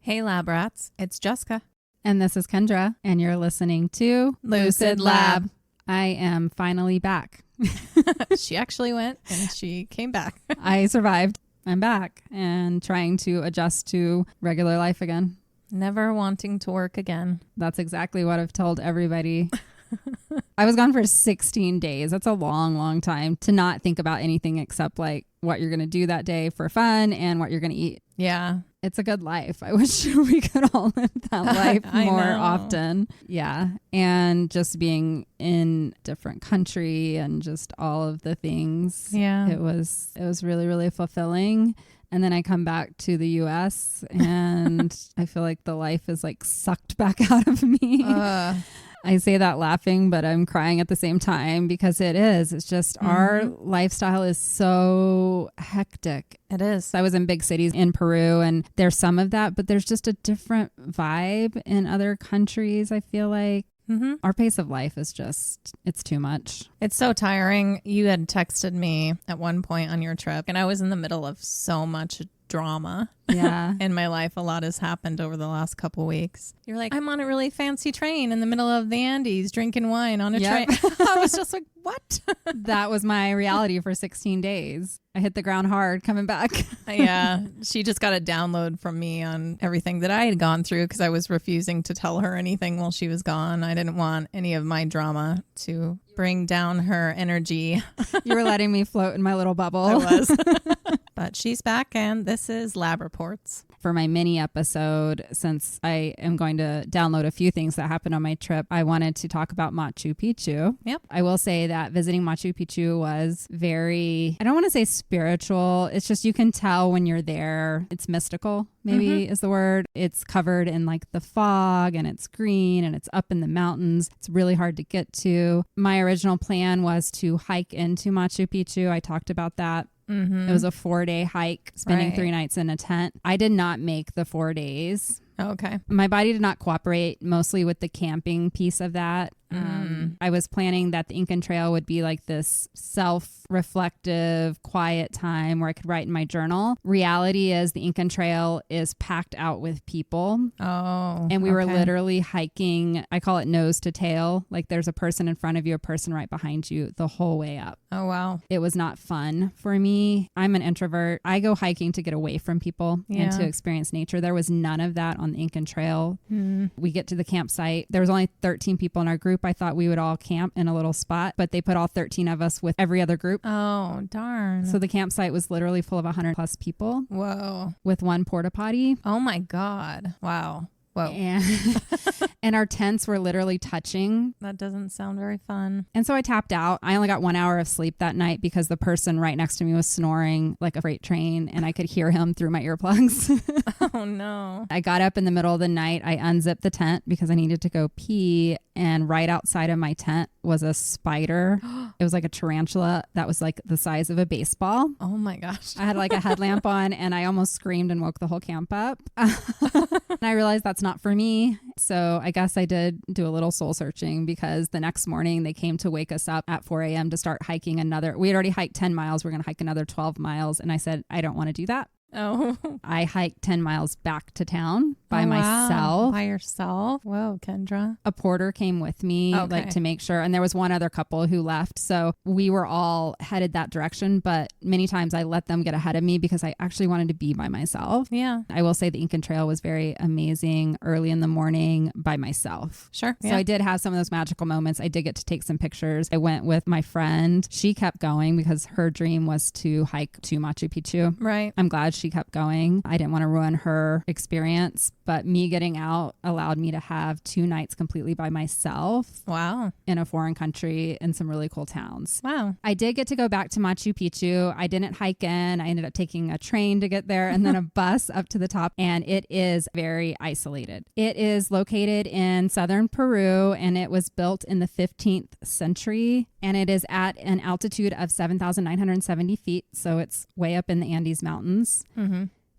Hey Lab Rats, it's Jessica. And this is Kendra, and you're listening to Lucid Lab. I am finally back. She actually went and she came back. I survived. I'm back and trying to adjust to regular life again. Never wanting to work again. That's exactly what I've told everybody. I was gone for 16 days. That's a long, long time to not think about anything except like what you're going to do that day for fun and what you're going to eat. Yeah. It's a good life. I wish we could all live that life more often. Yeah. And just being in different country and just all of the things. Yeah. It was really, really fulfilling. And then I come back to the US and I feel like the life is like sucked back out of me. I say that laughing, but I'm crying at the same time because it is. It's just our lifestyle is so hectic. It is. I was in big cities in Peru and there's some of that, but there's just a different vibe in other countries. I feel like our pace of life is just, it's too much. It's so tiring. You had texted me at one point on your trip and I was in the middle of so much drama. Yeah. In my life. A lot has happened over the last couple weeks. You're like, I'm on a really fancy train in the middle of the Andes drinking wine on a train. I was just like, what? That was my reality for 16 days. I hit the ground hard coming back. Yeah. She just got a download from me on everything that I had gone through because I was refusing to tell her anything while she was gone. I didn't want any of my drama to bring down her energy. You were letting me float in my little bubble. I was. But she's back and this is Lab Reports. For my mini episode, since I am going to download a few things that happened on my trip, I wanted to talk about Macchu Picchu. Yep. I will say that visiting Macchu Picchu was very, I don't want to say spiritual. It's just you can tell when you're there. It's mystical, maybe is the word. It's covered in like the fog and it's green and it's up in the mountains. It's really hard to get to. My original plan was to hike into Macchu Picchu. I talked about that. It was a 4-day hike, spending 3 nights in a tent. I did not make the 4 days. Okay. My body did not cooperate, mostly with the camping piece of that. I was planning that the Incan trail would be like this self-reflective, quiet time where I could write in my journal. Reality is the Incan trail is packed out with people. Oh. And we were literally hiking, I call it nose to tail. Like there's a person in front of you, a person right behind you the whole way up. Oh, wow. It was not fun for me. I'm an introvert. I go hiking to get away from people and to experience nature. There was none of that on the Incan trail. We get to the campsite. There was only 13 people in our group. I thought we would all camp in a little spot, but they put all 13 of us with every other group. Oh, darn. So the campsite was literally full of 100 plus people. Whoa. With one porta potty. Oh my God. Wow. Whoa. And our tents were literally touching. That doesn't sound very fun. And so I tapped out. I only got 1 hour of sleep that night because the person right next to me was snoring like a freight train and I could hear him through my earplugs. Oh no. I got up in the middle of the night. I unzipped the tent because I needed to go pee. And right outside of my tent was a spider. It was like a tarantula that was like the size of a baseball. Oh my gosh. I had like a headlamp on and I almost screamed and woke the whole camp up. And I realized that's not for me. So I guess I did do a little soul searching because the next morning they came to wake us up at 4 a.m. to start hiking we had already hiked 10 miles. We're going to hike another 12 miles. And I said, I don't want to do that. Oh. I hiked 10 miles back to town by myself. By yourself? Whoa, Kendra. A porter came with me like to make sure. And there was one other couple who left. So we were all headed that direction. But many times I let them get ahead of me because I actually wanted to be by myself. Yeah. I will say the Incan Trail was very amazing early in the morning by myself. Sure. So I did have some of those magical moments. I did get to take some pictures. I went with my friend. She kept going because her dream was to hike to Macchu Picchu. Right. I'm glad she kept going. I didn't want to ruin her experience, but me getting out allowed me to have 2 nights completely by myself. Wow. In a foreign country in some really cool towns. Wow. I did get to go back to Macchu Picchu. I didn't hike in. I ended up taking a train to get there and then a bus up to the top. And it is very isolated. It is located in southern Peru and it was built in the 15th century. And it is at an altitude of 7,970 feet. So it's way up in the Andes Mountains.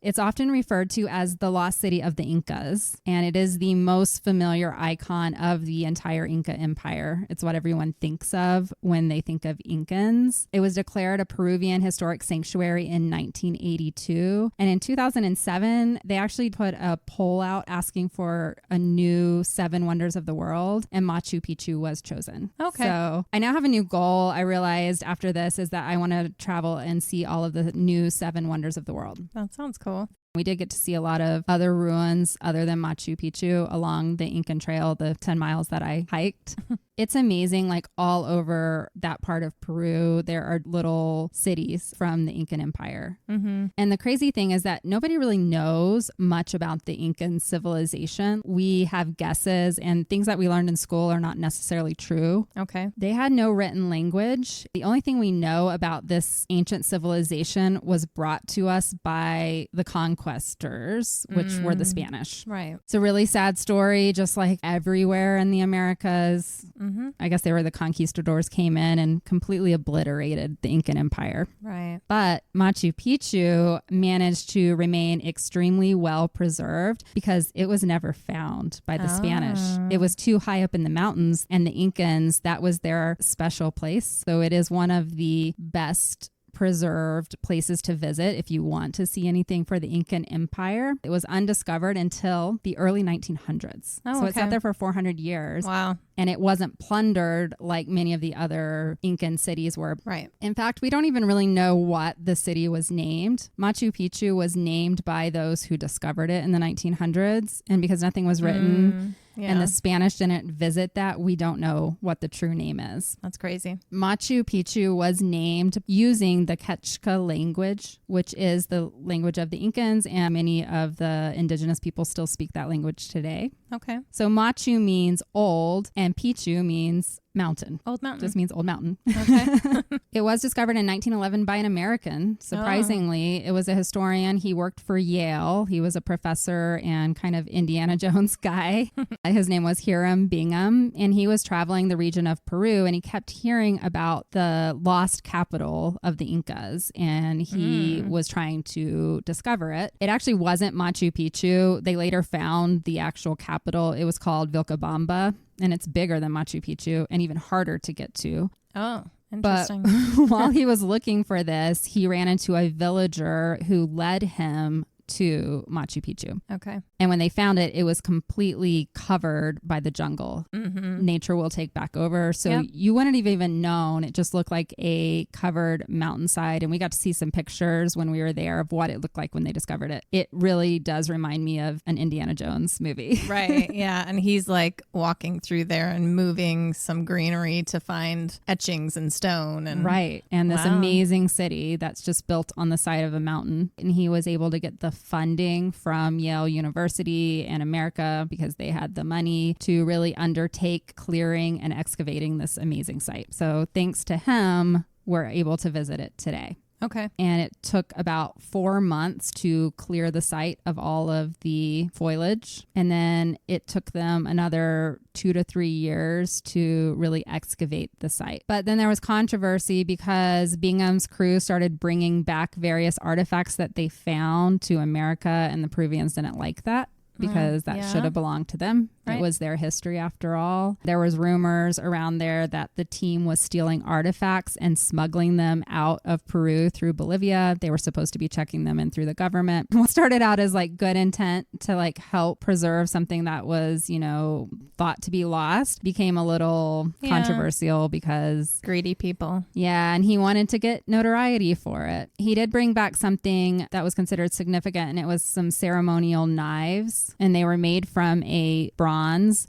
It's often referred to as the lost city of the Incas, and it is the most familiar icon of the entire Inca Empire. It's what everyone thinks of when they think of Incans. It was declared a Peruvian historic sanctuary in 1982, and in 2007, they actually put a poll out asking for a new 7 wonders of the world, and Macchu Picchu was chosen. Okay. So I now have a new goal. I realized after this is that I want to travel and see all of the new 7 wonders of the world. That sounds cool. We did get to see a lot of other ruins other than Macchu Picchu along the Incan Trail, the 10 miles that I hiked. It's amazing, like all over that part of Peru, there are little cities from the Incan Empire. Mm-hmm. And the crazy thing is that nobody really knows much about the Incan civilization. We have guesses, and things that we learned in school are not necessarily true. Okay. They had no written language. The only thing we know about this ancient civilization was brought to us by the conquistors, which were the Spanish. Right. It's a really sad story, just like everywhere in the Americas. Mm-hmm. I guess they were the conquistadors came in and completely obliterated the Incan Empire. Right. But Macchu Picchu managed to remain extremely well preserved because it was never found by the Spanish. It was too high up in the mountains, and the Incans, that was their special place. So it is one of the best preserved places to visit if you want to see anything for the Incan Empire. It was undiscovered until the early 1900s. So it sat there for 400 years. Wow. And it wasn't plundered like many of the other Incan cities were. Right. In fact, we don't even really know what the city was named. Macchu Picchu was named by those who discovered it in the 1900s. And because nothing was written and the Spanish didn't visit that, we don't know what the true name is. That's crazy. Macchu Picchu was named using the Quechua language, which is the language of the Incans, and many of the indigenous people still speak that language today. Okay. So Macchu means old, and Picchu means mountain. Old mountain. Just means old mountain. Okay. It was discovered in 1911 by an American. Surprisingly, it was a historian. He worked for Yale. He was a professor and kind of Indiana Jones guy. His name was Hiram Bingham, and he was traveling the region of Peru, and he kept hearing about the lost capital of the Incas, and he was trying to discover it. It actually wasn't Macchu Picchu. They later found the actual capital. It was called Vilcabamba, and it's bigger than Macchu Picchu and even harder to get to. Oh, But interesting. while he was looking for this, he ran into a villager who led him to Macchu Picchu. Okay. And when they found it, it was completely covered by the jungle. Mm-hmm. Nature will take back over. So you wouldn't have even known. It just looked like a covered mountainside. And we got to see some pictures when we were there of what it looked like when they discovered it. It really does remind me of an Indiana Jones movie. Right. Yeah. And he's like walking through there and moving some greenery to find etchings in stone. And right. And this amazing city that's just built on the side of a mountain. And he was able to get the funding from Yale University and America because they had the money to really undertake clearing and excavating this amazing site. So thanks to him, we're able to visit it today. Okay. And it took about 4 months to clear the site of all of the foliage. And then it took them another 2 to 3 years to really excavate the site. But then there was controversy because Bingham's crew started bringing back various artifacts that they found to America, and the Peruvians didn't like that, because that should have belonged to them. Right. It was their history after all. There was rumors around there that the team was stealing artifacts and smuggling them out of Peru through Bolivia. They were supposed to be checking them in through the government. What started out as like good intent to like help preserve something that was, you know, thought to be lost became a little controversial because greedy people. Yeah, and he wanted to get notoriety for it. He did bring back something that was considered significant, and it was some ceremonial knives, and they were made from a bronze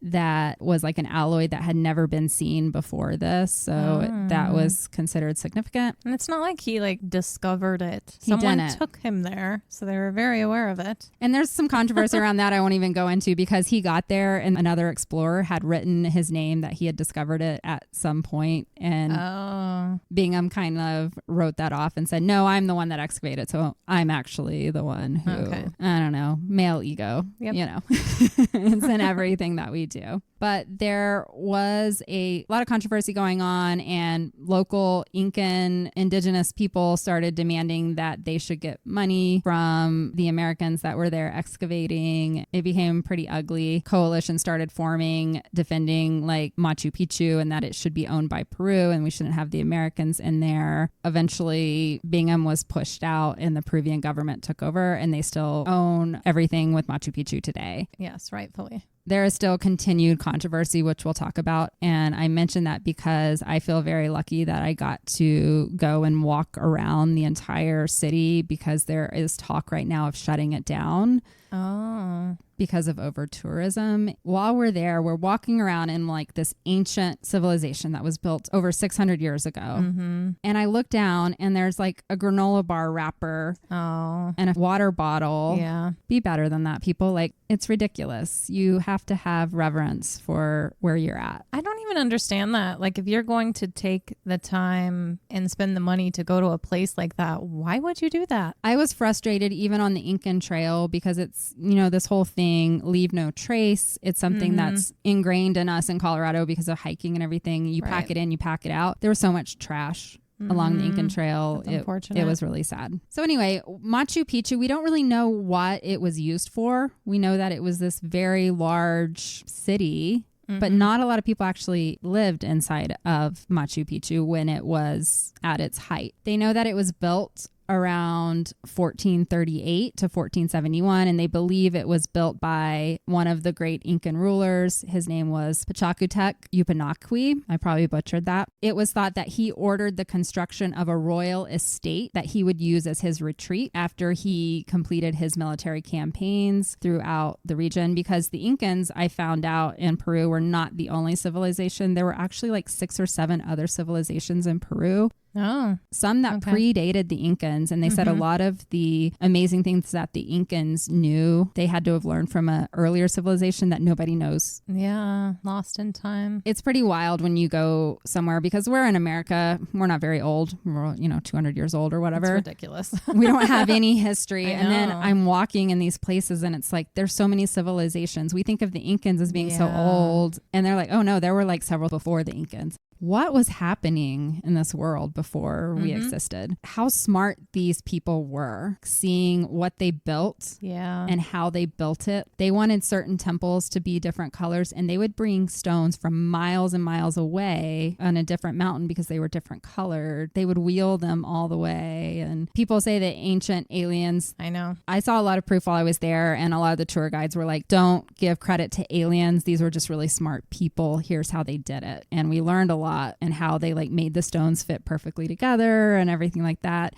that was like an alloy that had never been seen before this. So that was considered significant. And it's not like he like discovered it. He Someone didn't. took him there, so they were very aware of it. And there's some controversy around that I won't even go into, because he got there and another explorer had written his name that he had discovered it at some point, and Bingham kind of wrote that off and said, no, I'm the one that excavated, so I'm actually the one who, I don't know, male ego, you know. It's in everything that we do. But there was a lot of controversy going on, and local Incan indigenous people started demanding that they should get money from the Americans that were there excavating. It became pretty ugly. Coalition started forming, defending like Machu Picchu and that it should be owned by Peru and we shouldn't have the Americans in there. Eventually, Bingham was pushed out and the Peruvian government took over, and they still own everything with Machu Picchu today. Yes, rightfully. There is still continued controversy, which we'll talk about. And I mention that because I feel very lucky that I got to go and walk around the entire city, because there is talk right now of shutting it down. Oh. Because of over tourism. While we're there, we're walking around in like this ancient civilization that was built over 600 years ago. Mm-hmm. And I look down and there's like a granola bar wrapper and a water bottle. Yeah. Be better than that, people. Like, it's ridiculous. You have to have reverence for where you're at. I don't even understand that. Like, if you're going to take the time and spend the money to go to a place like that, why would you do that? I was frustrated even on the Incan trail because it's, you know, this whole thing, leave no trace. It's something that's ingrained in us in Colorado because of hiking and everything. You pack it in, you pack it out. There was so much trash along the Incan Trail. It was really sad. So anyway, Machu Picchu, we don't really know what it was used for. We know that it was this very large city, but not a lot of people actually lived inside of Machu Picchu when it was at its height. They know that it was built around 1438 to 1471, and they believe it was built by one of the great Incan rulers. His name was Pachacutec Yupanaqui. I probably butchered that. It was thought that he ordered the construction of a royal estate that he would use as his retreat after he completed his military campaigns throughout the region, because the Incans, I found out, in Peru were not the only civilization. There were actually like 6 or 7 other civilizations in Peru. Oh, some that predated the Incans, and they said a lot of the amazing things that the Incans knew they had to have learned from an earlier civilization that nobody knows. Yeah, lost in time. It's pretty wild when you go somewhere, because we're in America. We're not very old. We're 200 years old or whatever. It's ridiculous. We don't have any history. And then I'm walking in these places and it's like there's so many civilizations. We think of the Incans as being so old, and they're like, oh no, there were like several before the Incans. What was happening in this world before we existed? How smart these people were, seeing what they built and how they built it. They wanted certain temples to be different colors, and they would bring stones from miles and miles away on a different mountain because they were different colored. They would wheel them all the way. And people say that ancient aliens. I know. I saw a lot of proof while I was there, and a lot of the tour guides were like, don't give credit to aliens. These were just really smart people. Here's how they did it. And we learned a lot, and how they like made the stones fit perfectly together and everything like that.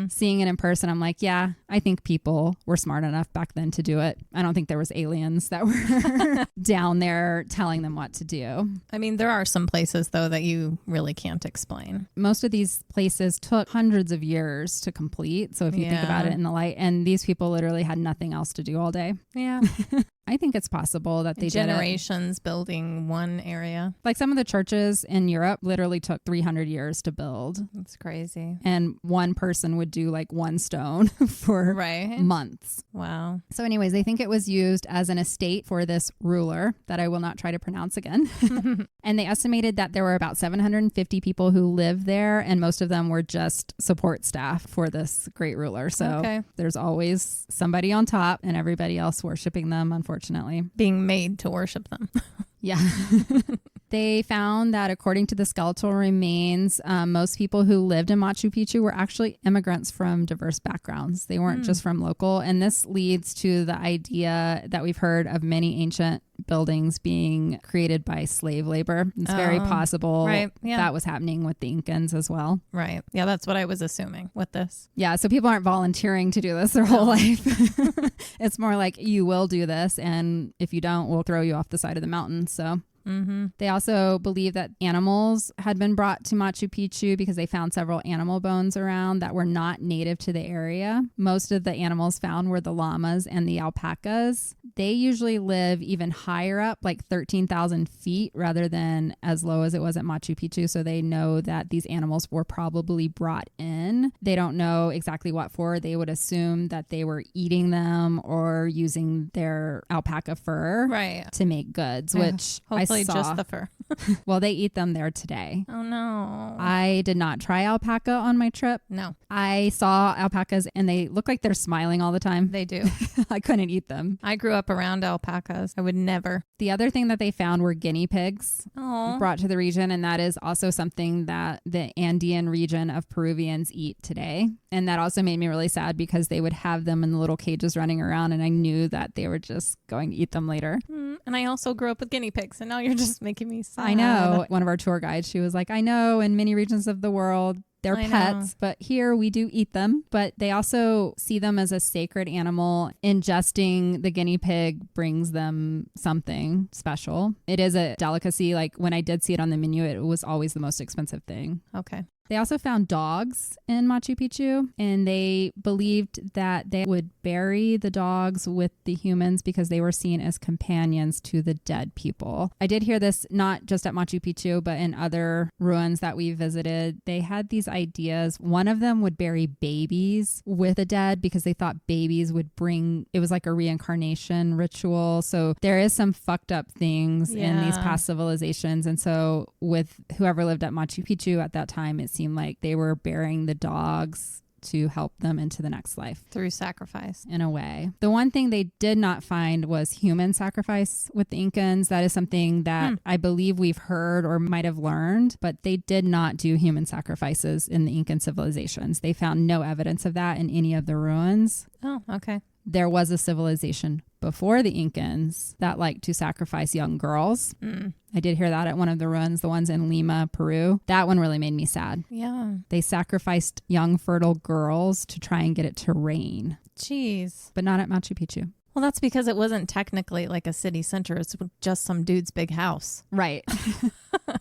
Seeing it in person, I'm like, yeah, I think people were smart enough back then to do it. I don't think there was aliens that were down there telling them what to do. I mean, there are some places though that you really can't explain. Most of these places took hundreds of years to complete. So if you think about it in the light, and these people literally had nothing else to do all day. Yeah. I think it's possible that they generations building one area. Like some of the churches in Europe literally took 300 years to build. That's crazy. And one person would do like one stone for months. Wow. So anyways, they think it was used as an estate for this ruler that I will not try to pronounce again. And they estimated that there were about 750 people who lived there, and most of them were just support staff for this great ruler. So there's always somebody on top and everybody else worshiping them, unfortunately. Being made to worship them. Yeah. They found that according to the skeletal remains, most people who lived in Machu Picchu were actually immigrants from diverse backgrounds. They weren't just from local. And this leads to the idea that we've heard of many ancient buildings being created by slave labor. It's very possible that was happening with the Incans as well. Right. Yeah, that's what I was assuming with this. Yeah, so people aren't volunteering to do this their whole life. It's more like, you will do this, and if you don't, we'll throw you off the side of the mountain. So they also believe that animals had been brought to Machu Picchu because they found several animal bones around that were not native to the area. Most of the animals found were the llamas and the alpacas. they usually live even higher up, like 13,000 feet rather than as low as it was at Machu Picchu. So they know that these animals were probably brought in. They don't know exactly what for. They would assume that they were eating them or using their alpaca fur to make goods, which hopefully I saw. Just the fur. Well, they eat them there today. Oh, no. I did not try alpaca on my trip. No. I saw alpacas and they look like they're smiling all the time. They do. I couldn't eat them. I grew up around alpacas. I would never. The other thing that they found were guinea pigs brought to the region. And that is also something that the Andean region of Peruvians eat today. And that also made me really sad because they would have them in the little cages running around. And I knew that they were just going to eat them later. And I also grew up with guinea pigs. And now you're just making me sad. I know. One of our tour guides, she was like, I know in many regions of the world, they're pets, but here we do eat them. But they also see them as a sacred animal. Ingesting the guinea pig brings them something special. It is a delicacy. Like when I did see it on the menu, it was always the most expensive thing. Okay. They also found dogs in Machu Picchu, and they believed that they would bury the dogs with the humans because they were seen as companions to the dead people. I did hear this not just at Machu Picchu, but in other ruins that we visited. They had these ideas. One of them would bury babies with the dead because they thought babies would bring, it was like a reincarnation ritual. So there is some fucked up things in these past civilizations. And so with whoever lived at Machu Picchu at that time, it seemed like they were burying the dogs to help them into the next life. Through sacrifice. In a way. The one thing they did not find was human sacrifice with the Incans. That is something that I believe we've heard or might have learned, but they did not do human sacrifices in the Incan civilizations. They found no evidence of that in any of the ruins. Oh, okay. There was a civilization before the Incans that liked to sacrifice young girls. I did hear that at one of the ruins, the ones in Lima, Peru. That one really made me sad. Yeah. They sacrificed young fertile girls to try and get it to rain. Jeez. But not at Machu Picchu. Well, that's because it wasn't technically like a city center. It's just some dude's big house. Right.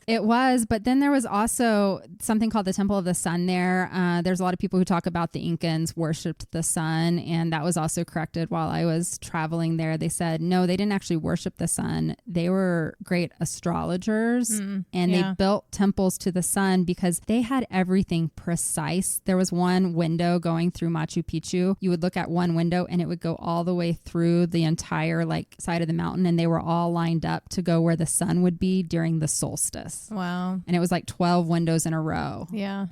It was. But then there was also something called the Temple of the Sun there. There's a lot of people who talk about the Incans worshipped the sun. And that was also corrected while I was traveling there. They said, no, they didn't actually worship the sun. They were great astrologers. And they built temples to the sun because they had everything precise. There was one window going through Machu Picchu. You would look at one window and it would go all the way through the entire like side of the mountain, and they were all lined up to go where the sun would be during the solstice. Wow. And it was like 12 windows in a row. Yeah.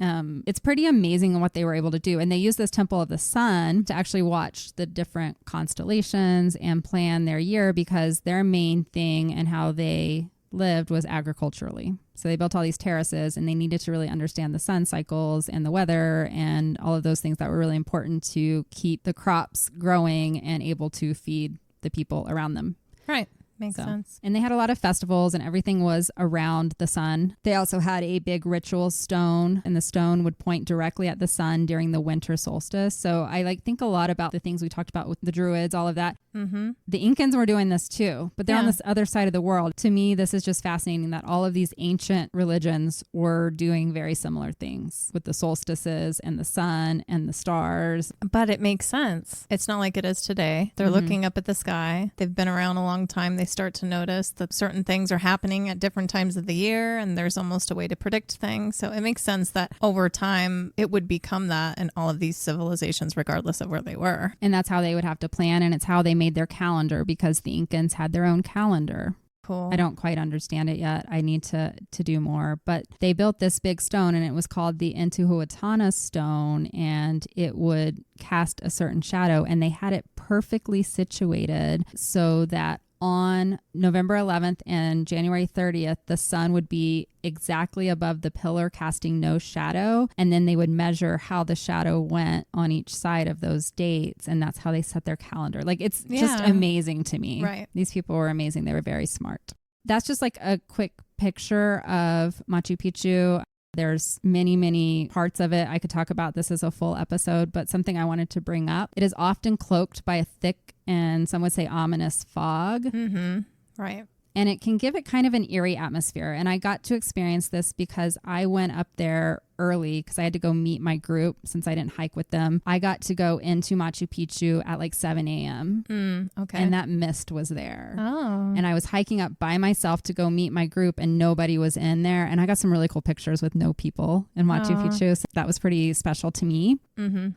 It's pretty amazing what they were able to do. And they used this Temple of the Sun to actually watch the different constellations and plan their year because their main thing and how they lived was agriculturally. So they built all these terraces and they needed to really understand the sun cycles and the weather and all of those things that were really important to keep the crops growing and able to feed the people around them. Right. Makes sense. And they had a lot of festivals and everything was around the sun. They also had a big ritual stone, and the stone would point directly at the sun during the winter solstice. So I think a lot about the things we talked about with the Druids, all of that. The Incans were doing this too, but they're on this other side of the world. To me, this is just fascinating that all of these ancient religions were doing very similar things with the solstices and the sun and the stars. But it makes sense. It's not like it is today. They're looking up at the sky. They've been around a long time. They start to notice that certain things are happening at different times of the year, and there's almost a way to predict things. So it makes sense that over time it would become that in all of these civilizations, regardless of where they were. And that's how they would have to plan, and it's how they made their calendar because the Incans had their own calendar. Cool. I don't quite understand it yet. I need to do more. But they built this big stone and it was called the Intihuatana stone, and it would cast a certain shadow, and they had it perfectly situated so that on November 11th and January 30th, the sun would be exactly above the pillar, casting no shadow. And then they would measure how the shadow went on each side of those dates. And that's how they set their calendar. Like, it's just amazing to me. Right. These people were amazing. They were very smart. That's just like a quick picture of Machu Picchu. There's many, many parts of it. I could talk about this as a full episode, but something I wanted to bring up. It is often cloaked by a thick and some would say ominous fog. Right. And it can give it kind of an eerie atmosphere. And I got to experience this because I went up there early because I had to go meet my group since I didn't hike with them. I got to go into Machu Picchu at like 7 a.m. Okay. And that mist was there. Oh. And I was hiking up by myself to go meet my group and nobody was in there. And I got some really cool pictures with no people in Machu Picchu. So that was pretty special to me.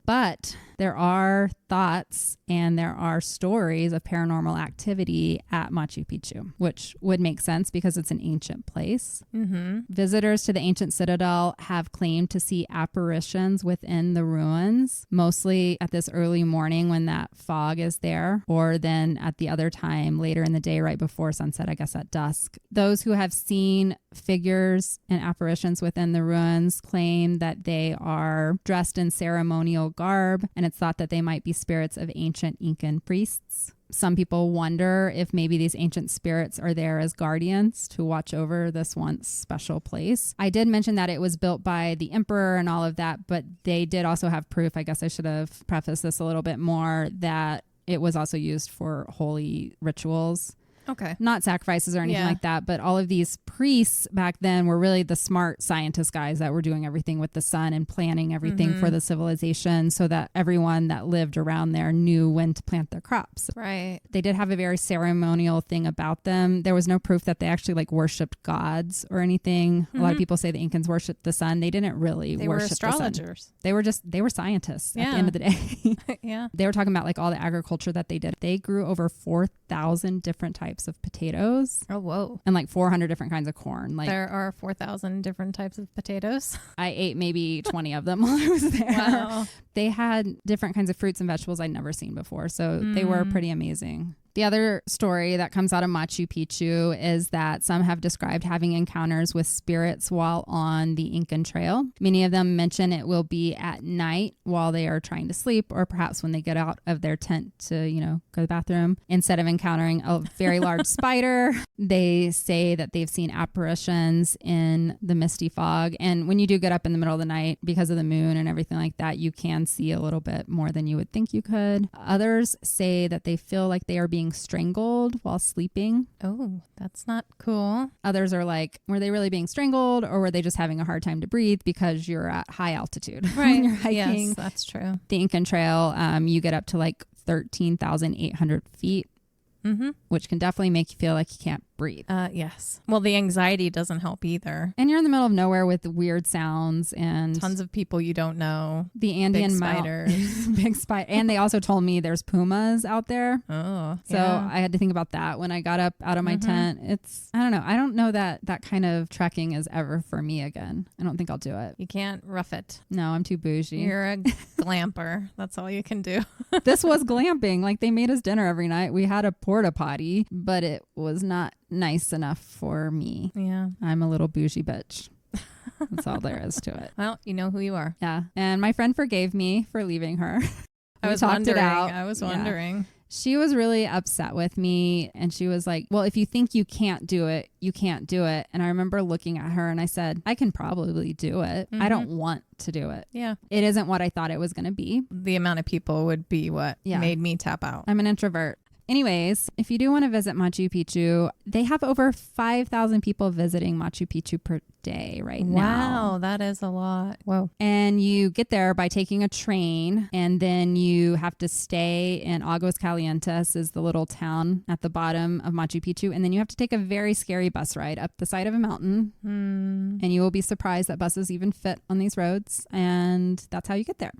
But there are thoughts and there are stories of paranormal activity at Machu Picchu, which would make sense because it's an ancient place. Visitors to the ancient citadel have claimed to see apparitions within the ruins, mostly at this early morning when that fog is there, or then at the other time later in the day right before sunset, I guess at dusk. Those who have seen figures and apparitions within the ruins claim that they are dressed in ceremonial garb, and it's thought that they might be spirits of ancient Incan priests. Some people wonder if maybe these ancient spirits are there as guardians to watch over this once special place. I did mention that it was built by the emperor and all of that, but they did also have proof, I guess I should have prefaced this a little bit more, that it was also used for holy rituals. Okay. Not sacrifices or anything like that, but all of these priests back then were really the smart scientist guys that were doing everything with the sun and planning everything for the civilization so that everyone that lived around there knew when to plant their crops. Right. They did have a very ceremonial thing about them. There was no proof that they actually like worshipped gods or anything. A lot of people say the Incans worshipped the sun. They didn't really worship the sun. They were astrologers. They were scientists at the end of the day. Yeah. They were talking about like all the agriculture that they did. They grew over 4,000 different types of potatoes. Oh, whoa. And like 400 different kinds of corn. Like there are 4,000 different types of potatoes. I ate maybe 20 of them while I was there. Wow. They had different kinds of fruits and vegetables I'd never seen before. So they were pretty amazing. The other story that comes out of Machu Picchu is that some have described having encounters with spirits while on the Incan trail. Many of them mention it will be at night while they are trying to sleep, or perhaps when they get out of their tent to, you know, go to the bathroom. Instead of encountering a very large spider, they say that they've seen apparitions in the misty fog. And when you do get up in the middle of the night, because of the moon and everything like that, you can see a little bit more than you would think you could. Others say that they feel like they are being strangled while sleeping. Oh, that's not cool. Others are like, were they really being strangled, or were they just having a hard time to breathe because you're at high altitude? Right. When you're hiking. Yes, that's true. The Incan Trail, you get up to like 13,800 feet, which can definitely make you feel like you can't breathe. Yes. Well, the anxiety doesn't help either. And you're in the middle of nowhere with weird sounds and tons of people you don't know. The Andean big spiders. Big spider. And they also told me there's pumas out there. Oh, so I had to think about that when I got up out of my tent. I don't know. I don't know that that kind of trekking is ever for me again. I don't think I'll do it. You can't rough it. No, I'm too bougie. You're a glamper. That's all you can do. This was glamping. Like they made us dinner every night. We had a porta potty, but it was not nice enough for me. Yeah. I'm a little bougie bitch. That's all there is to it. Well, you know who you are. Yeah. And my friend forgave me for leaving her. I was wondering. She was really upset with me, and she was like, well, if you think you can't do it, you can't do it. And I remember looking at her and I said, I can probably do it. I don't want to do it. Yeah. It isn't what I thought it was going to be. The amount of people would be what made me tap out. I'm an introvert. Anyways, if you do want to visit Machu Picchu, they have over 5,000 people visiting Machu Picchu per day right now. Wow, that is a lot. Whoa. And you get there by taking a train, and then you have to stay in Aguas Calientes, is the little town at the bottom of Machu Picchu, and then you have to take a very scary bus ride up the side of a mountain. And you will be surprised that buses even fit on these roads, and that's how you get there.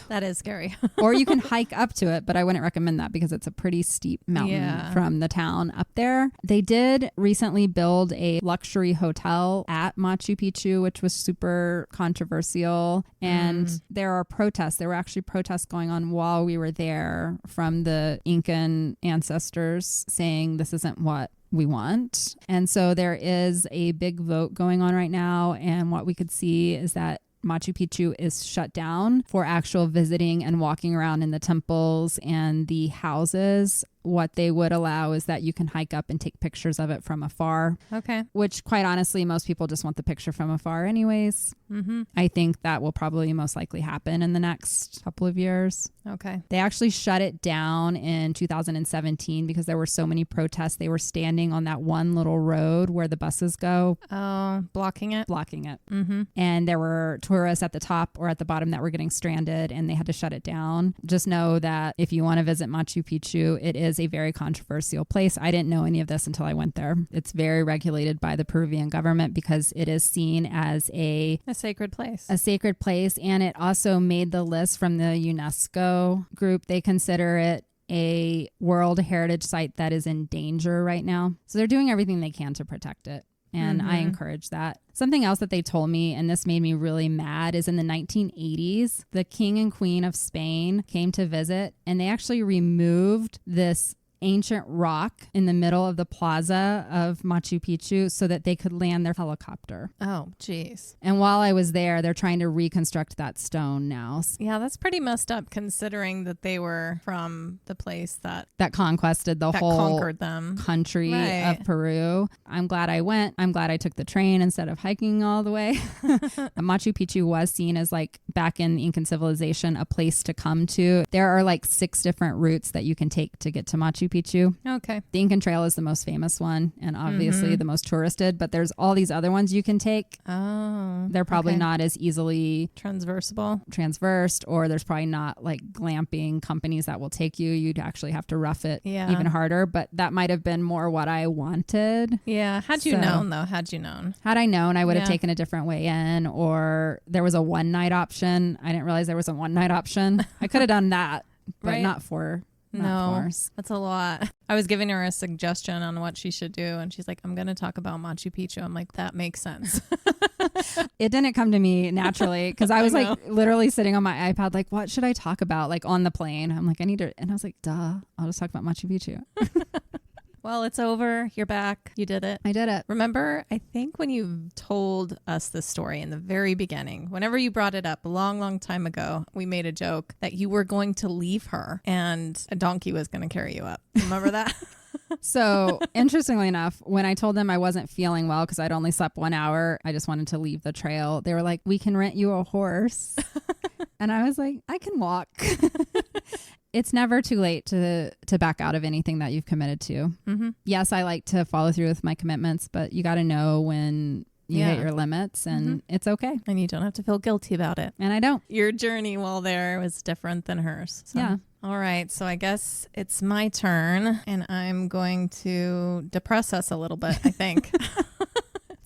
That is scary. Or you can hike up to it, but I wouldn't recommend that because it's a pretty steep mountain from the town up there. They did recently build a luxury hotel at Machu Picchu, which was super controversial. And there are protests. There were actually protests going on while we were there from the Incan ancestors saying this isn't what we want. And so there is a big vote going on right now. And what we could see is that Machu Picchu is shut down for actual visiting and walking around in the temples and the houses what they would allow is that you can hike up and take pictures of it from afar. Okay. Which, quite honestly, most people just want the picture from afar anyways. Mm-hmm. I think that will probably most likely happen in the next couple of years. Okay. They actually shut it down in 2017 because there were so many protests. They were standing on that one little road where the buses go. Oh, blocking it? Blocking it. Mm-hmm. And there were tourists at the top or at the bottom that were getting stranded, and they had to shut it down. Just know that if you want to visit Machu Picchu, it is a very controversial place. I didn't know any of this until I went there. It's very regulated by the Peruvian government because it is seen as a sacred place. A sacred place, and it also made the list from the UNESCO group. They consider it a World Heritage Site that is in danger right now. So they're doing everything they can to protect it. And I encourage that. Something else that they told me, and this made me really mad, is in the 1980s, the King and Queen of Spain came to visit, and they actually removed this ancient rock in the middle of the plaza of Machu Picchu so that they could land their helicopter. Oh, geez. And while I was there, they're trying to reconstruct that stone now. Yeah, that's pretty messed up considering that they were from the place that conquested the whole conquered them. Country of Peru. I'm glad I went. I'm glad I took the train instead of hiking all the way. Machu Picchu was seen as, like, back in the Incan civilization, a place to come to. There are like 6 different routes that you can take to get to Machu Picchu. Okay. The Incan Trail is the most famous one and obviously the most touristed, but there's all these other ones you can take. Oh. They're probably not as easily transversed, or there's probably not like glamping companies that will take you. You'd actually have to rough it even harder, but that might have been more what I wanted. Yeah. Had you known, Had I known, I would have taken a different way in, or there was a one night option. I didn't realize there was a one night option. I could have done that, but not for that's a lot. I was giving her a suggestion on what she should do, and she's like, I'm going to talk about Machu Picchu. I'm like, that makes sense. It didn't come to me naturally because I was like literally sitting on my iPad like, what should I talk about, like, on the plane? I'm like, I need to, and I was like, duh, I'll just talk about Machu Picchu. Well, it's over. You're back. You did it. I did it. Remember, I think when you told us this story in the very beginning, whenever you brought it up a long, long time ago, we made a joke that you were going to leave her and a donkey was going to carry you up. Remember that? So interestingly enough, when I told them I wasn't feeling well because I'd only slept 1 hour, I just wanted to leave the trail. They were like, we can rent you a horse. And I was like, I can walk. It's never too late to back out of anything that you've committed to. Mm-hmm. Yes, I like to follow through with my commitments, but you got to know when you hit your limits, and it's okay. And you don't have to feel guilty about it. And I don't. Your journey while there was different than hers. So. Yeah. All right. So I guess it's my turn, and I'm going to depress us a little bit, I think.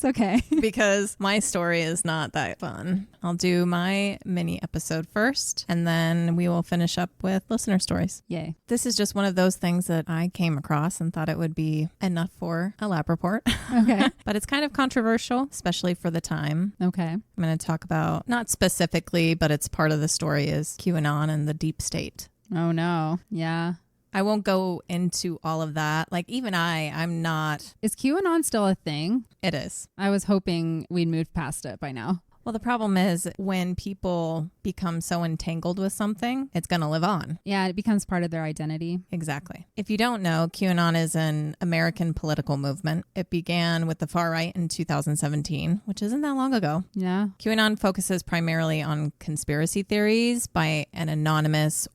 It's okay. Because my story is not that fun. I'll do my mini episode first, and then we will finish up with listener stories. Yay. This is just one of those things that I came across and thought it would be enough for a lab report. Okay. But it's kind of controversial, especially for the time. Okay. I'm going to talk about, not specifically, but it's part of the story, is QAnon and the deep state. Oh, no. Yeah. I won't go into all of that. Like, even I'm not. Is QAnon still a thing? It is. I was hoping we'd moved past it by now. Well, the problem is when people become so entangled with something, it's going to live on. Yeah, it becomes part of their identity. Exactly. If you don't know, QAnon is an American political movement. It began with the far right in 2017, which isn't that long ago. Yeah. QAnon focuses primarily on conspiracy theories by an anonymous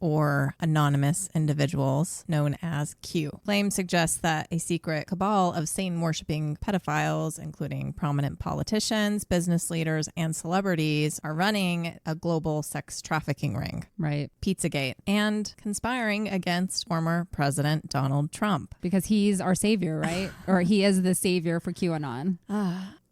individuals known as Q. Claims suggest that a secret cabal of Satan-worshipping pedophiles, including prominent politicians, business leaders, and celebrities, are running a global sex trafficking ring. Right. Pizzagate. And conspiring against former President Donald Trump. Because he's our savior, right? Or he is the savior for QAnon.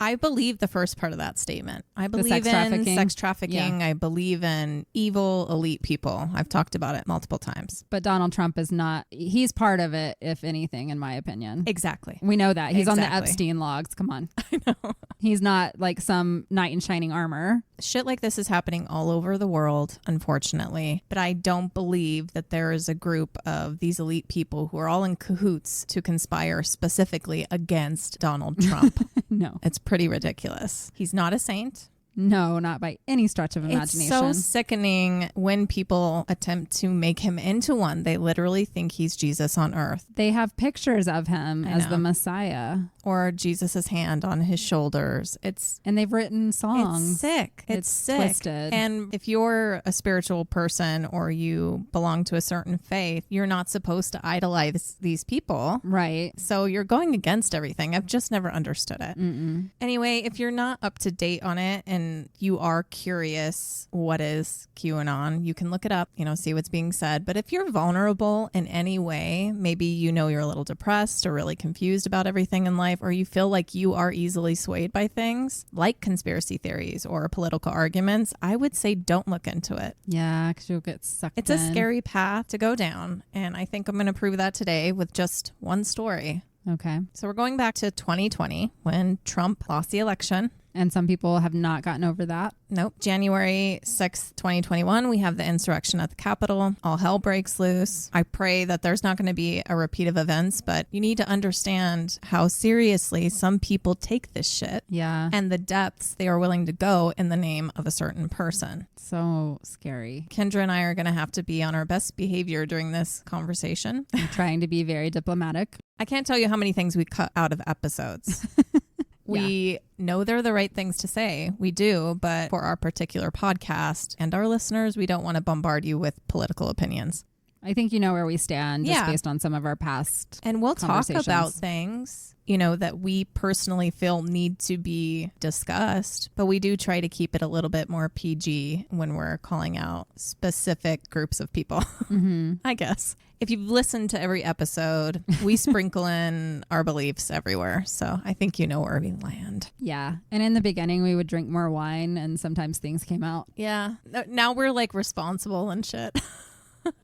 I believe the first part of that statement. I believe sex in trafficking. sex trafficking. Yeah. I believe in evil elite people. I've talked about it multiple times. But Donald Trump is not, he's part of it, if anything, in my opinion. Exactly. We know that. He's on the Epstein logs. Come on. I know. He's not like some knight in shining armor. Shit like this is happening all over the world, unfortunately. But I don't believe that there is a group of these elite people who are all in cahoots to conspire specifically against Donald Trump. No. It's pretty ridiculous. He's not a saint. No, not by any stretch of imagination. It's so sickening when people attempt to make him into one. They literally think he's Jesus on earth. They have pictures of him as the Messiah. Or Jesus's hand on his shoulders. And they've written songs. It's sick. It's sick. Twisted. And if you're a spiritual person or you belong to a certain faith, you're not supposed to idolize these people. Right. So you're going against everything. I've just never understood it. Mm-mm. Anyway, if you're not up to date on it and you are curious what is QAnon, you can look it up, see what's being said. But if you're vulnerable in any way, maybe you're a little depressed or really confused about everything in life, or you feel like you are easily swayed by things like conspiracy theories or political arguments, I would say don't look into it. Yeah, because you'll get sucked It's a scary path to go down. And I think I'm going to prove that today with just one story. Okay. So we're going back to 2020 when Trump lost the election. And some people have not gotten over that. Nope. January 6th, 2021, we have the insurrection at the Capitol. All hell breaks loose. I pray that there's not going to be a repeat of events, but you need to understand how seriously some people take this shit. Yeah. And the depths they are willing to go in the name of a certain person. So scary. Kendra and I are going to have to be on our best behavior during this conversation. I'm trying to be very diplomatic. I can't tell you how many things we cut out of episodes. We know they're the right things to say. We do. But for our particular podcast and our listeners, we don't want to bombard you with political opinions. I think you know where we stand just based on some of our past And we'll talk about things, that we personally feel need to be discussed. But we do try to keep it a little bit more PG when we're calling out specific groups of people, I guess. If you've listened to every episode, we sprinkle in our beliefs everywhere. So I think you know where we land. Yeah. And in the beginning, we would drink more wine and sometimes things came out. Yeah. Now we're like responsible and shit.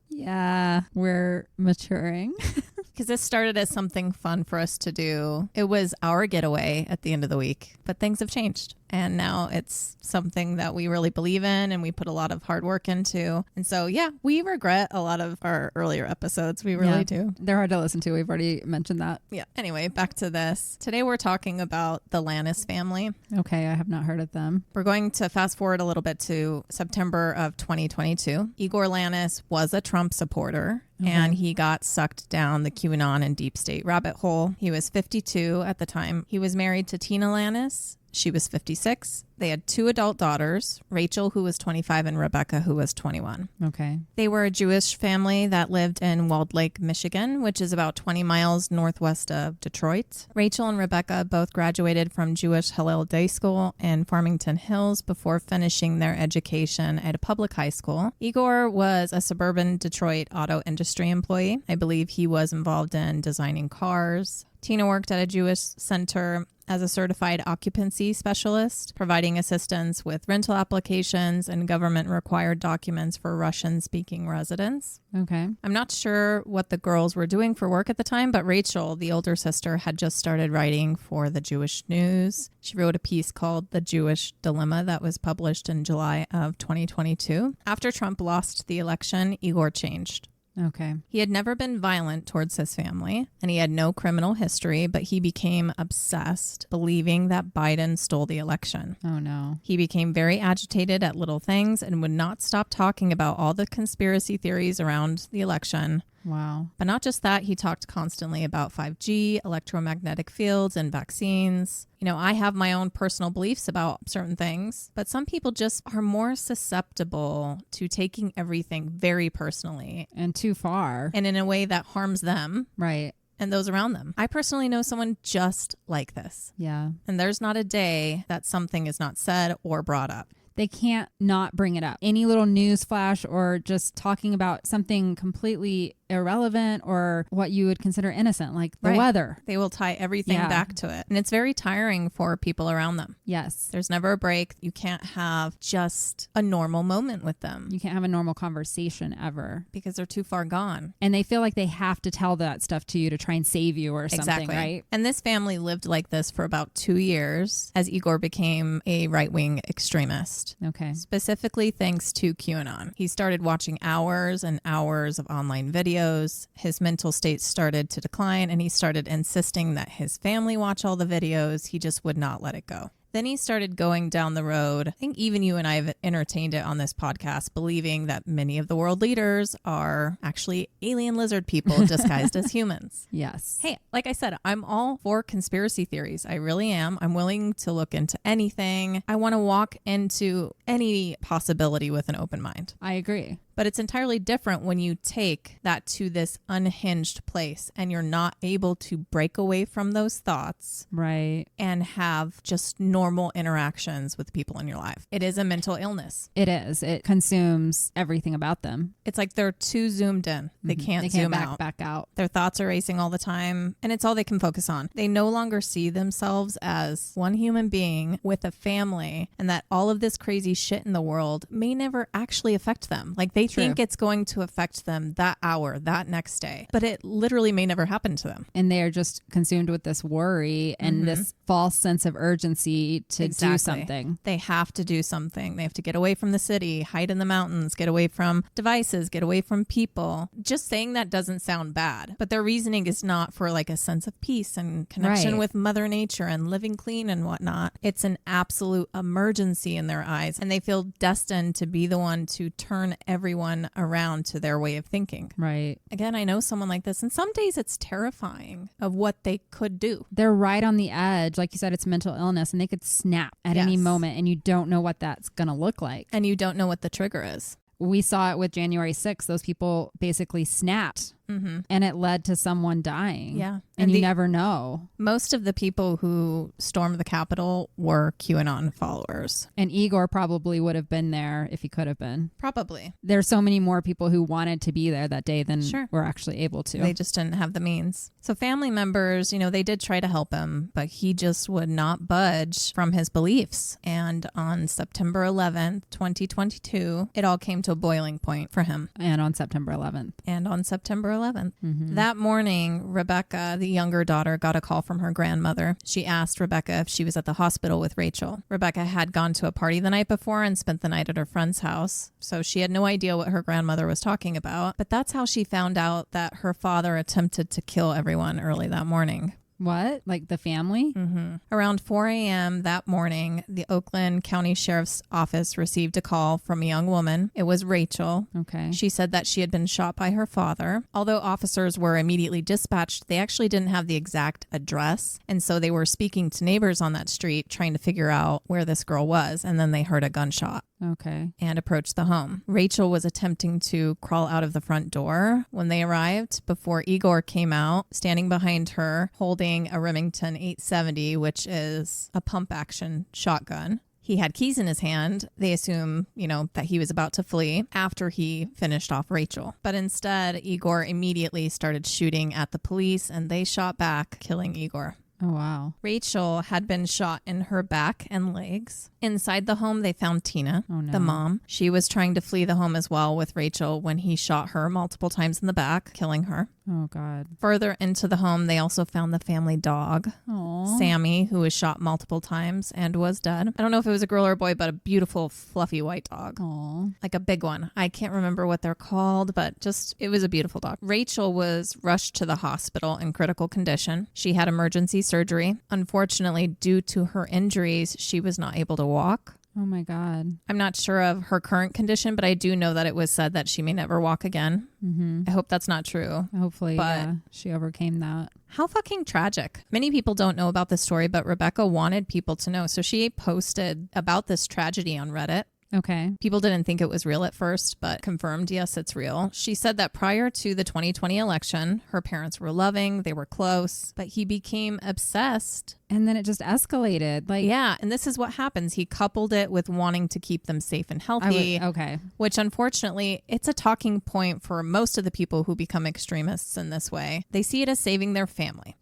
Yeah. We're maturing. Because this started as something fun for us to do. It was our getaway at the end of the week, but things have changed. And now it's something that we really believe in and we put a lot of hard work into. And so, we regret a lot of our earlier episodes. We really do. They're hard to listen to. We've already mentioned that. Yeah. Anyway, back to this. Today we're talking about the Lannis family. Okay. I have not heard of them. We're going to fast forward a little bit to September of 2022. Igor Lannis was a Trump supporter. And he got sucked down the QAnon and deep state rabbit hole. He was 52 at the time. He was married to Tina Lannis. She was 56. They had 2 adult daughters, Rachel, who was 25, and Rebecca, who was 21. Okay. They were a Jewish family that lived in Walled Lake, Michigan, which is about 20 miles northwest of Detroit. Rachel and Rebecca both graduated from Jewish Hillel Day School in Farmington Hills before finishing their education at a public high school. Igor was a suburban Detroit auto industry employee. I believe he was involved in designing cars. Tina worked at a Jewish center as a certified occupancy specialist, providing assistance with rental applications and government-required documents for Russian-speaking residents. Okay. I'm not sure what the girls were doing for work at the time, but Rachel, the older sister, had just started writing for the Jewish News. She wrote a piece called The Jewish Dilemma that was published in July of 2022. After Trump lost the election, Igor changed. Okay. He had never been violent towards his family, and he had no criminal history, but he became obsessed, believing that Biden stole the election. Oh, no. He became very agitated at little things and would not stop talking about all the conspiracy theories around the election. Wow. But not just that, he talked constantly about 5G, electromagnetic fields, and vaccines. I have my own personal beliefs about certain things, but some people just are more susceptible to taking everything very personally. And too far. And in a way that harms them. Right. And those around them. I personally know someone just like this. Yeah. And there's not a day that something is not said or brought up. They can't not bring it up. Any little news flash or just talking about something completely irrelevant or what you would consider innocent, like the weather. They will tie everything back to it. And it's very tiring for people around them. Yes. There's never a break. You can't have just a normal moment with them. You can't have a normal conversation ever. Because they're too far gone. And they feel like they have to tell that stuff to you to try and save you or something, right? And this family lived like this for about 2 years as Igor became a right-wing extremist. Okay. Specifically thanks to QAnon. He started watching hours and hours of online videos. His mental state started to decline and he started insisting that his family watch all the videos. He just would not let it go. Then he started going down the road. I think even you and I have entertained it on this podcast, believing that many of the world leaders are actually alien lizard people disguised as humans. Yes. Hey, like I said, I'm all for conspiracy theories. I really am. I'm willing to look into anything. I want to walk into any possibility with an open mind. I agree. But it's entirely different when you take that to this unhinged place and you're not able to break away from those thoughts. Right. And have just normal interactions with people in your life. It is a mental illness. It is. It consumes everything about them. It's like they're too zoomed in. They can't zoom out. Back out. Their thoughts are racing all the time, and it's all they can focus on. They no longer see themselves as one human being with a family, and that all of this crazy shit in the world may never actually affect them. Like they think it's going to affect them that hour, that next day, but it literally may never happen to them. And they are just consumed with this worry and this false sense of urgency to do something. They have to do something. They have to get away from the city, hide in the mountains, get away from devices, get away from people. Just saying that doesn't sound bad, but their reasoning is not for like a sense of peace and connection with Mother Nature and living clean and whatnot. It's an absolute emergency in their eyes, and they feel destined to be the one to turn everyone around to their way of thinking. Right. Again, I know someone like this, and some days it's terrifying of what they could do. They're right on the edge. Like you said, it's mental illness, and they could snap at any moment, and you don't know what that's going to look like. And you don't know what the trigger is. We saw it with January 6th. Those people basically snapped. And it led to someone dying. Yeah. And you never know. Most of the people who stormed the Capitol were QAnon followers. And Igor probably would have been there if he could have been. Probably. There's so many more people who wanted to be there that day than were actually able to. They just didn't have the means. So family members, you know, they did try to help him, but he just would not budge from his beliefs. And on September 11th, 2022, it all came to a boiling point for him. And on September 11th. That morning, Rebecca, the younger daughter, got a call from her grandmother. She asked Rebecca if she was at the hospital with Rachel. Rebecca had gone to a party the night before and spent the night at her friend's house, so she had no idea what her grandmother was talking about. But that's how she found out that her father attempted to kill everyone early that morning. What? Like the family? Around 4 a.m. that morning, the Oakland County Sheriff's Office received a call from a young woman. It was Rachel. Okay. She said that she had been shot by her father. Although officers were immediately dispatched, they actually didn't have the exact address. And so they were speaking to neighbors on that street, trying to figure out where this girl was. And then they heard a gunshot. Okay. And approached the home. Rachel was attempting to crawl out of the front door when they arrived before Igor came out, standing behind her, holding a Remington 870, which is a pump action shotgun. He had keys in his hand. They assume, that he was about to flee after he finished off Rachel. But instead, Igor immediately started shooting at the police, and they shot back, killing Igor. Oh, wow. Rachel had been shot in her back and legs. Inside the home, they found Tina, the mom. She was trying to flee the home as well with Rachel when he shot her multiple times in the back, killing her. Oh, God. Further into the home, they also found the family dog, Aww. Sammy, who was shot multiple times and was dead. I don't know if it was a girl or a boy, but a beautiful, fluffy white dog. Aww. Like a big one. I can't remember what they're called, but it was a beautiful dog. Rachel was rushed to the hospital in critical condition. She had emergency surgery. Unfortunately, due to her injuries, she was not able to walk. Oh, my God. I'm not sure of her current condition, but I do know that it was said that she may never walk again. I hope that's not true. Hopefully, she overcame that. How fucking tragic. Many people don't know about this story, but Rebecca wanted people to know. So she posted about this tragedy on Reddit. Okay. People didn't think it was real at first, but confirmed, yes, it's real. She said that prior to the 2020 election, her parents were loving, they were close, but he became obsessed. And then it just escalated. Yeah, and this is what happens. He coupled it with wanting to keep them safe and healthy. Okay. Which unfortunately, it's a talking point for most of the people who become extremists in this way. They see it as saving their family.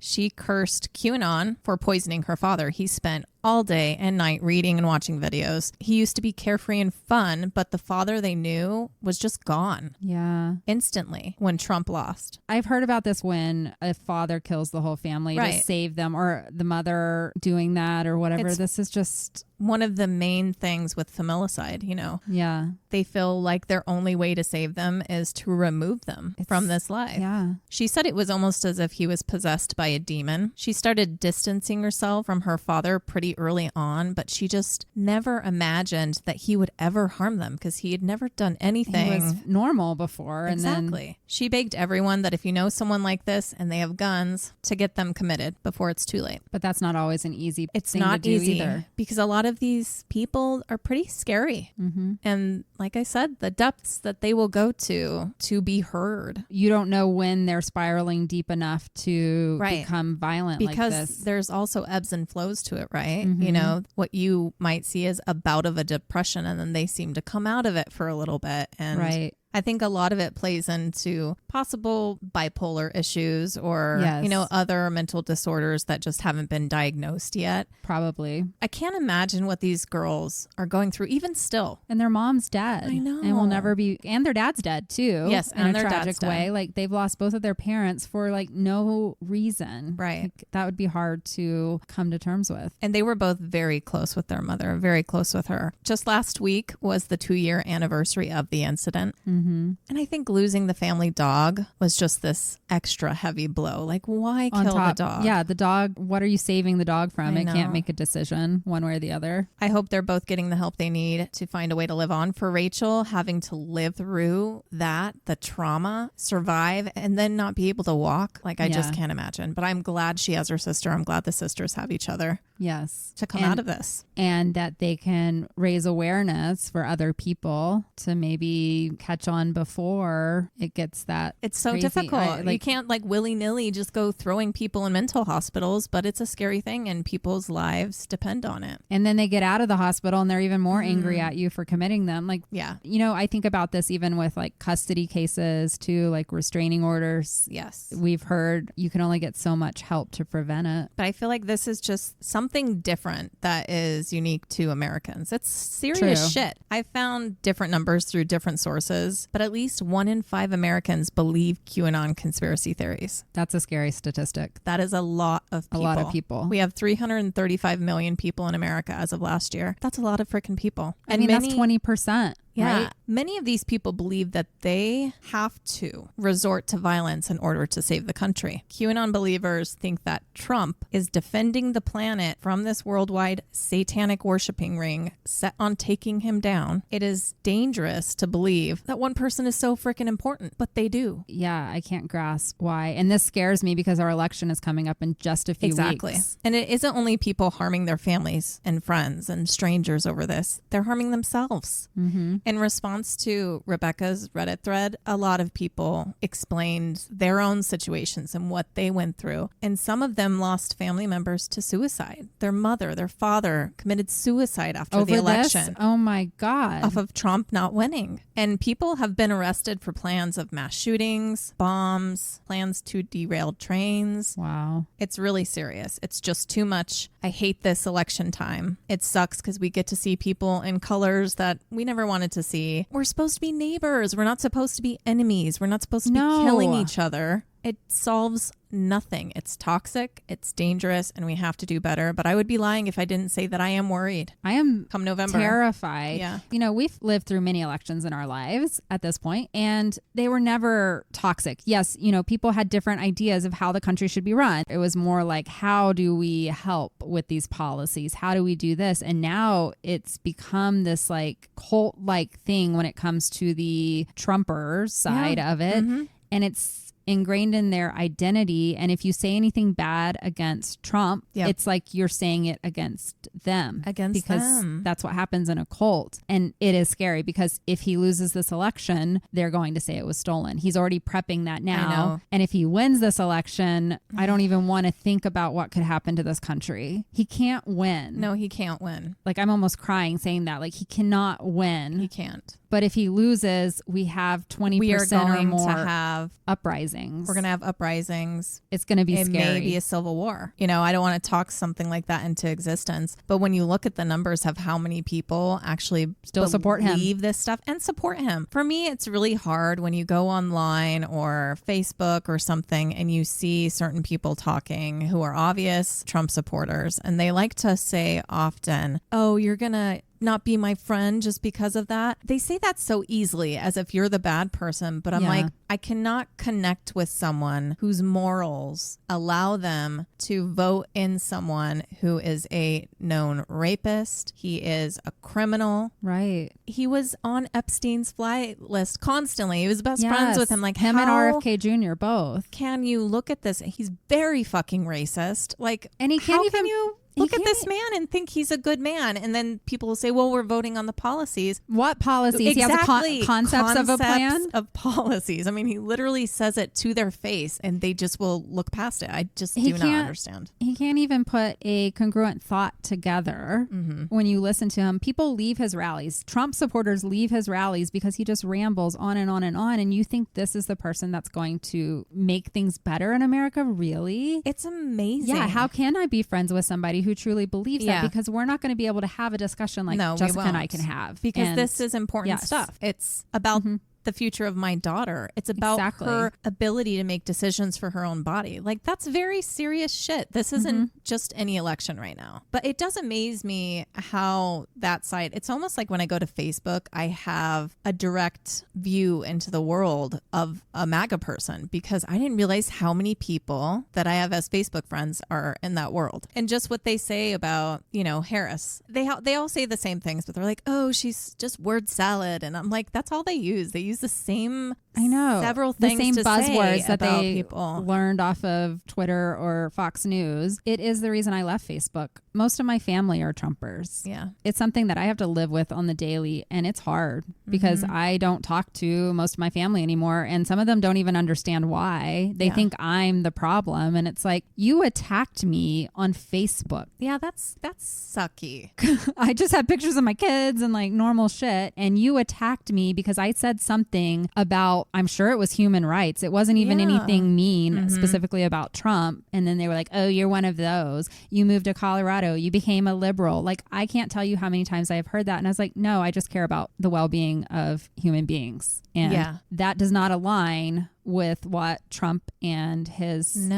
She cursed QAnon for poisoning her father. He spent all day and night reading and watching videos. He used to be carefree and fun, but the father they knew was just gone. Yeah. Instantly when Trump lost. I've heard about this when a father kills the whole family to save them, or the mother doing that or whatever. This is just one of the main things with familicide, Yeah. They feel like their only way to save them is to remove them from this life. Yeah. She said it was almost as if he was possessed by a demon. She started distancing herself from her father pretty really early on, but she just never imagined that he would ever harm them because he had never done anything. He was normal before. Exactly. And then she begged everyone that if you know someone like this and they have guns, to get them committed before it's too late. But that's not always an easy thing not to do easy either. Because a lot of these people are pretty scary. Mm-hmm. And like I said, the depths that they will go to be heard. You don't know when they're spiraling deep enough to become violent because like this. There's also ebbs and flows to it, right? Mm-hmm. You know, what you might see is a bout of a depression and then they seem to come out of it for a little bit. And right. I think a lot of it plays into possible bipolar issues or, Yes. you know, other mental disorders that just haven't been diagnosed yet. Probably. I can't imagine what these girls are going through, even still. And their mom's dead. I know. And will never be, and their dad's dead too. Yes, in and a their tragic dad's way. dead. Like they've lost both of their parents for like no reason. Right. Like, that would be hard to come to terms with. And they were both very close with their mother, very close with her. Just last week was the 2-year anniversary of the incident. Mm-hmm. And I think losing the family dog was just this extra heavy blow. Like, why kill the dog? Yeah, the dog, what are you saving the dog from? I It can't know. make a decision one way or the other. I hope they're both getting the help they need to find a way to live on. For Rachel, having to live through that, the trauma, survive, and then not be able to walk, like I just can't imagine. But I'm glad she has her sister. I'm glad the sisters have each other Yes. to come out of this. And that they can raise awareness for other people to maybe catch on before it gets that. It's so crazy. difficult. You can't like willy-nilly just go throwing people in mental hospitals, but it's a scary thing and people's lives depend on it. And then they get out of the hospital and they're even more angry at you for committing them. Like, Yeah. you know, I think about this even with like custody cases too, like restraining orders. Yes. We've heard you can only get so much help to prevent it. But I feel like this is just something different that is unique to Americans. It's serious True. shit. I found different numbers through different sources, but at least 1 in 5 Americans believe QAnon conspiracy theories. That's a scary statistic. That is a lot of people. A lot of people. We have 335 million people in America as of last year. That's a lot of freaking people. I mean, that's 20%. Yeah. Right? Many of these people believe that they have to resort to violence in order to save the country. QAnon believers think that Trump is defending the planet from this worldwide satanic worshiping ring set on taking him down. It is dangerous to believe that one person is so freaking important, but they do. Yeah, I can't grasp why. And this scares me because our election is coming up in just a few weeks. And it isn't only people harming their families and friends and strangers over this. They're harming themselves. Mm-hmm. In response to Rebecca's Reddit thread, a lot of people explained their own situations and what they went through. And some of them lost family members to suicide. Their mother, their father committed suicide after the election. This? Oh my God. Off of Trump not winning. And people have been arrested for plans of mass shootings, bombs, plans to derail trains. Wow. It's really serious. It's just too much. I hate this election time. It sucks because we get to see people in colors that we never wanted to see. We're supposed to be neighbors. We're not supposed to be enemies. We're not supposed to be killing each other. It solves nothing. It's toxic, it's dangerous, and we have to do better. But I would be lying if I didn't say that I am worried. I am come November. Terrified. Yeah. You know, we've lived through many elections in our lives at this point, and they were never toxic. Yes, you know, people had different ideas of how the country should be run. It was more like, how do we help with these policies? How do we do this? And now it's become this like cult-like thing when it comes to the Trumpers side of it. Mm-hmm. And it's ingrained in their identity. And if you say anything bad against Trump, it's like you're saying it against them. Because that's what happens in a cult. And it is scary because if he loses this election, they're going to say it was stolen. He's already prepping that now. And if he wins this election, I don't even want to think about what could happen to this country. He can't win. No, he can't win. Like, I'm almost crying saying that. Like, he cannot win. He can't. But if he loses, we have 20% we are going or more to have uprisings. We're going to have uprisings. It's going to be scary. It may be a civil war. You know, I don't want to talk something like that into existence. But when you look at the numbers of how many people actually still support him, believe this stuff and support him. For me, it's really hard when you go online or Facebook or something and you see certain people talking who are obvious Trump supporters. And they like to say often, oh, you're going to not be my friend just because of that? They say that so easily as if you're the bad person, but I'm like, I cannot connect with someone whose morals allow them to vote in someone who is a known rapist. He is a criminal. Right. He was on Epstein's flight list constantly. He was best friends with him. Like, him and RFK Jr. both. Can you look at this? He's very fucking racist. Like, and he can't can you look at this man and think he's a good man? And then people will say, well, we're voting on the policies. What policies? Exactly. He has concepts of a plan? Of policies. I mean, he literally says it to their face and they just will look past it. I just do not understand. He can't even put a congruent thought together when you listen to him. People leave his rallies. Trump supporters leave his rallies because he just rambles on and on and on. And you think this is the person that's going to make things better in America? Really? It's amazing. Yeah. How can I be friends with somebody who truly believes that? Because we're not going to be able to have a discussion like Jessica and I can have. Because this is important stuff. It's about the future of my daughter. It's about her ability to make decisions for her own body. Like, that's very serious shit. This isn't just any election right now. But it does amaze me how that side, it's almost like when I go to Facebook, I have a direct view into the world of a MAGA person, because I didn't realize how many people that I have as Facebook friends are in that world. And just what they say about, you know, Harris, they all say the same things, but they're like, oh, she's just word salad. And I'm like, that's all they use. They use the same, several things, the same to buzzwords say that they people learned off of Twitter or Fox News. It is the reason I left Facebook. Most of my family are Trumpers. Yeah. It's something that I have to live with on the daily, and it's hard because I don't talk to most of my family anymore, and some of them don't even understand why. They think I'm the problem, and it's like, you attacked me on Facebook. Yeah, that's sucky. I just had pictures of my kids and like normal shit, and you attacked me because I said something about, I'm sure it was human rights. It wasn't even anything mean specifically about Trump. And then they were like, oh, you're one of those. You moved to Colorado. You became a liberal. Like, I can't tell you how many times I have heard that. And I was like, no, I just care about the well-being of human beings. And that does not align with what Trump and his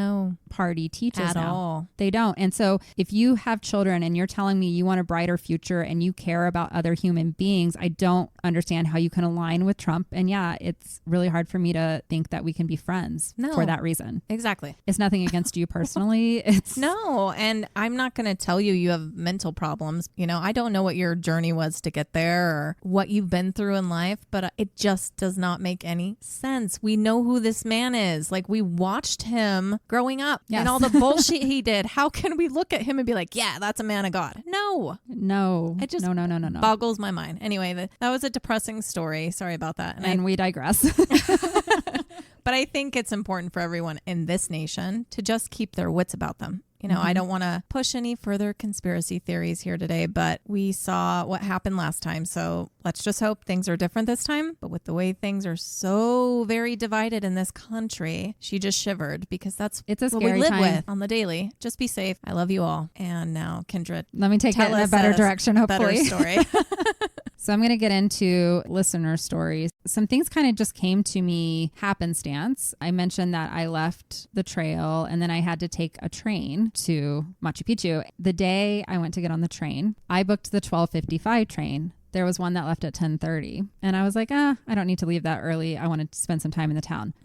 party teaches at now. all. They don't. And so if you have children and you're telling me you want a brighter future and you care about other human beings, I don't understand how you can align with Trump. And yeah, it's really hard for me to think that we can be friends for that reason. Exactly. It's nothing against you personally. It's no, and I'm not going to tell you have mental problems. You know, I don't know what your journey was to get there or what you've been through in life, but it just does not make any sense. We know who this man is. Like, we watched him growing up and all the bullshit he did. How can we look at him and be like, yeah, that's a man of God? No. It just no. Boggles my mind. Anyway, that was a depressing story. Sorry about that. And we digress. But I think it's important for everyone in this nation to just keep their wits about them. You know, I don't want to push any further conspiracy theories here today, but we saw what happened last time. So let's just hope things are different this time. But with the way things are so very divided in this country, she just shivered, because it's what we live with on the daily. Just be safe. I love you all. And now, Kendra, let me take it in a better direction, hopefully. Better story. So I'm going to get into listener stories. Some things kind of just came to me happenstance. I mentioned that I left the trail and then I had to take a train to Macchu Picchu. The day I went to get on the train, I booked the 12:55 train. There was one that left at 10:30. And I was like, I don't need to leave that early. I wanted to spend some time in the town.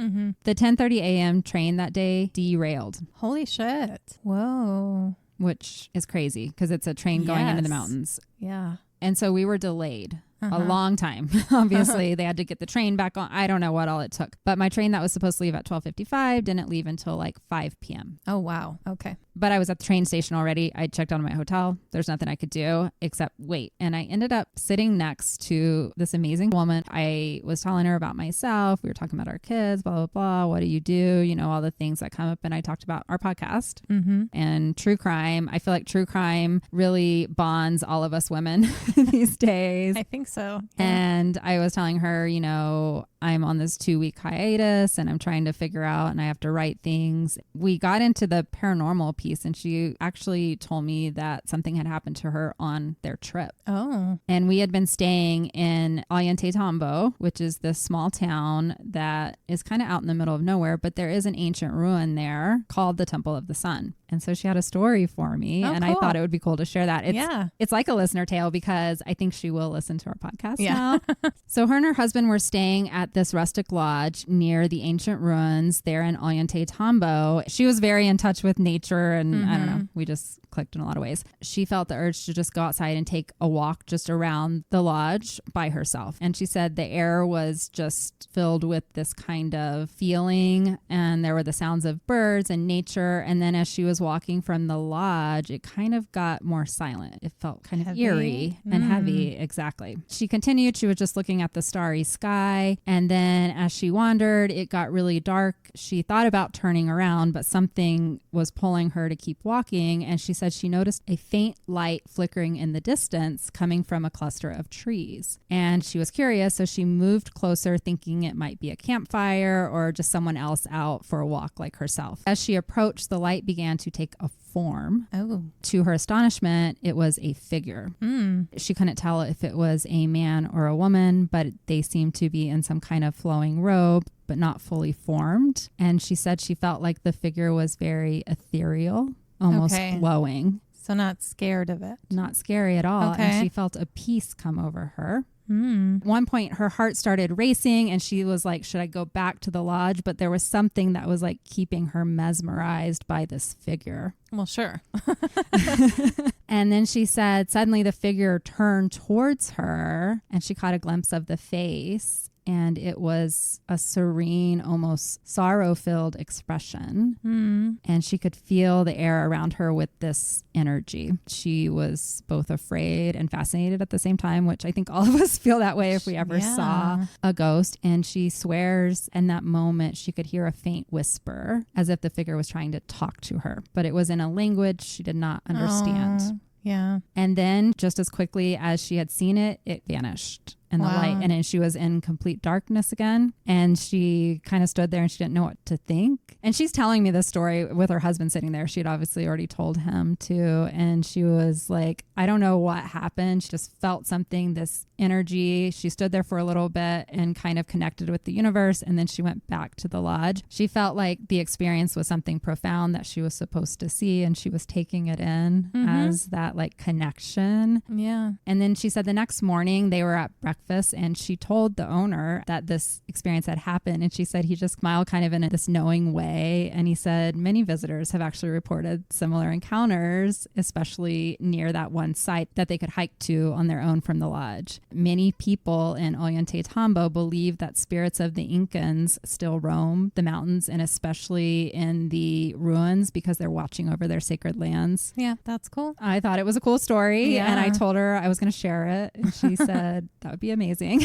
The 10:30 a.m. train that day derailed. Holy shit. Whoa. Which is crazy because it's a train going into the mountains. Yeah. And so we were delayed a long time. Obviously, they had to get the train back on. I don't know what all it took. But my train that was supposed to leave at 12:55 didn't leave until like 5 p.m. Oh, wow. Okay. But I was at the train station already. I checked out of my hotel. There's nothing I could do except wait. And I ended up sitting next to this amazing woman. I was telling her about myself. We were talking about our kids, blah, blah, blah. What do you do? You know, all the things that come up. And I talked about our podcast and true crime. I feel like true crime really bonds all of us women these days. I think so. Yeah. And I was telling her, you know, I'm on this 2-week hiatus and I'm trying to figure out and I have to write things. We got into the paranormal piece and she actually told me that something had happened to her on their trip. Oh. And we had been staying in Ollantaytambo, which is this small town that is kind of out in the middle of nowhere, but there is an ancient ruin there called the Temple of the Sun. And so she had a story for me and cool. I thought it would be cool to share that. Yeah. It's like a listener tale because I think she will listen to our podcast Yeah. now. So her and her husband were staying at this rustic lodge near the ancient ruins there in Ollantaytambo. She was very in touch with nature and I don't know, we just clicked in a lot of ways. She felt the urge to just go outside and take a walk just around the lodge by herself. And she said the air was just filled with this kind of feeling and there were the sounds of birds and nature. And then as she was walking from the lodge, it kind of got more silent. It felt kind of eerie and heavy. Exactly. She continued. She was just looking at the starry sky. And then as she wandered, it got really dark. She thought about turning around, but something was pulling her to keep walking. And she said she noticed a faint light flickering in the distance coming from a cluster of trees. And she was curious, so she moved closer thinking it might be a campfire or just someone else out for a walk like herself. As she approached, the light began to take a form. Oh. To her astonishment, it was a figure. She couldn't tell if it was a man or a woman, but they seemed to be in some kind of flowing robe, but not fully formed. And she said she felt like the figure was very ethereal, almost glowing. So not scared of it. Not scary at all. Okay. And she felt a peace come over her. At one point, her heart started racing and she was like, should I go back to the lodge? But there was something that was like keeping her mesmerized by this figure. Well, sure. And then she said suddenly the figure turned towards her and she caught a glimpse of the face. And it was a serene, almost sorrow-filled expression. And she could feel the air around her with this energy. She was both afraid and fascinated at the same time, which I think all of us feel that way if we ever saw a ghost. And she swears in that moment she could hear a faint whisper as if the figure was trying to talk to her. But it was in a language she did not understand. Oh, yeah. And then just as quickly as she had seen it, it vanished. And the light, and then she was in complete darkness again. And she kind of stood there and she didn't know what to think. And she's telling me this story with her husband sitting there. She'd obviously already told him too. And she was like, I don't know what happened. She just felt something, this energy. She stood there for a little bit and kind of connected with the universe. And then she went back to the lodge. She felt like the experience was something profound that she was supposed to see. And she was taking it in as that like connection. Yeah. And then she said the next morning they were at breakfast and she told the owner that this experience had happened. And she said he just smiled kind of in this knowing way. And he said many visitors have actually reported similar encounters, especially near that one site that they could hike to on their own from the lodge. Many people in Ollantaytambo believe that spirits of the Incans still roam the mountains and especially in the ruins because they're watching over their sacred lands. Yeah, that's cool. I thought it was a cool story. Yeah. And I told her I was going to share it. And she said that would be amazing.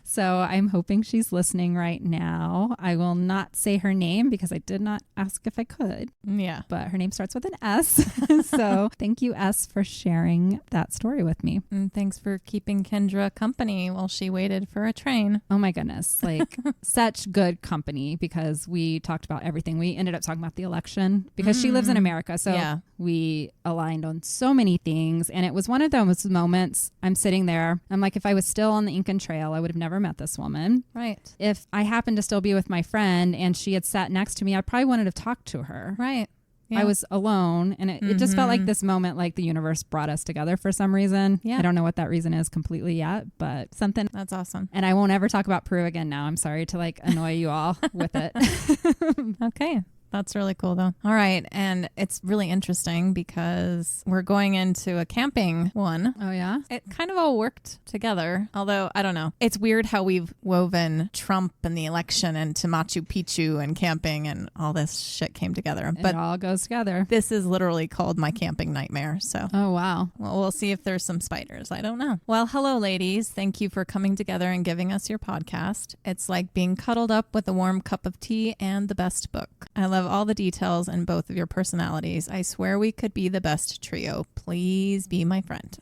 So I'm hoping she's listening right now. I will not say her name because I did not ask if I could. Yeah. But her name starts with an S. So thank you, S, for sharing that story with me. And thanks for keeping Kendra company while she waited for a train. Oh my goodness. Like such good company because we talked about everything. We ended up talking about the election because she lives in America. So we aligned on so many things. And it was one of those moments I'm sitting there. I'm like, if I was still on the Incan trail, I would have never met this woman. Right. If I happened to still be with my friend and she had sat next to me, I probably wouldn't have talked to her. Right. Yeah. I was alone and it just felt like this moment, like the universe brought us together for some reason. Yeah. I don't know what that reason is completely yet, but something. That's awesome. And I won't ever talk about Peru again now. I'm sorry to like annoy you all with it. Okay. That's really cool though. All right. And it's really interesting because we're going into a camping one. Oh yeah? It kind of all worked together. Although, I don't know. It's weird how we've woven Trump and the election into Macchu Picchu and camping and all this shit came together. But it all goes together. This is literally called my camping nightmare. So, oh wow. Well, we'll see if there's some spiders. I don't know. Well, hello, ladies. Thank you for coming together and giving us your podcast. It's like being cuddled up with a warm cup of tea and the best book. I love all the details in both of your personalities. I swear we could be the best trio. Please be my friend.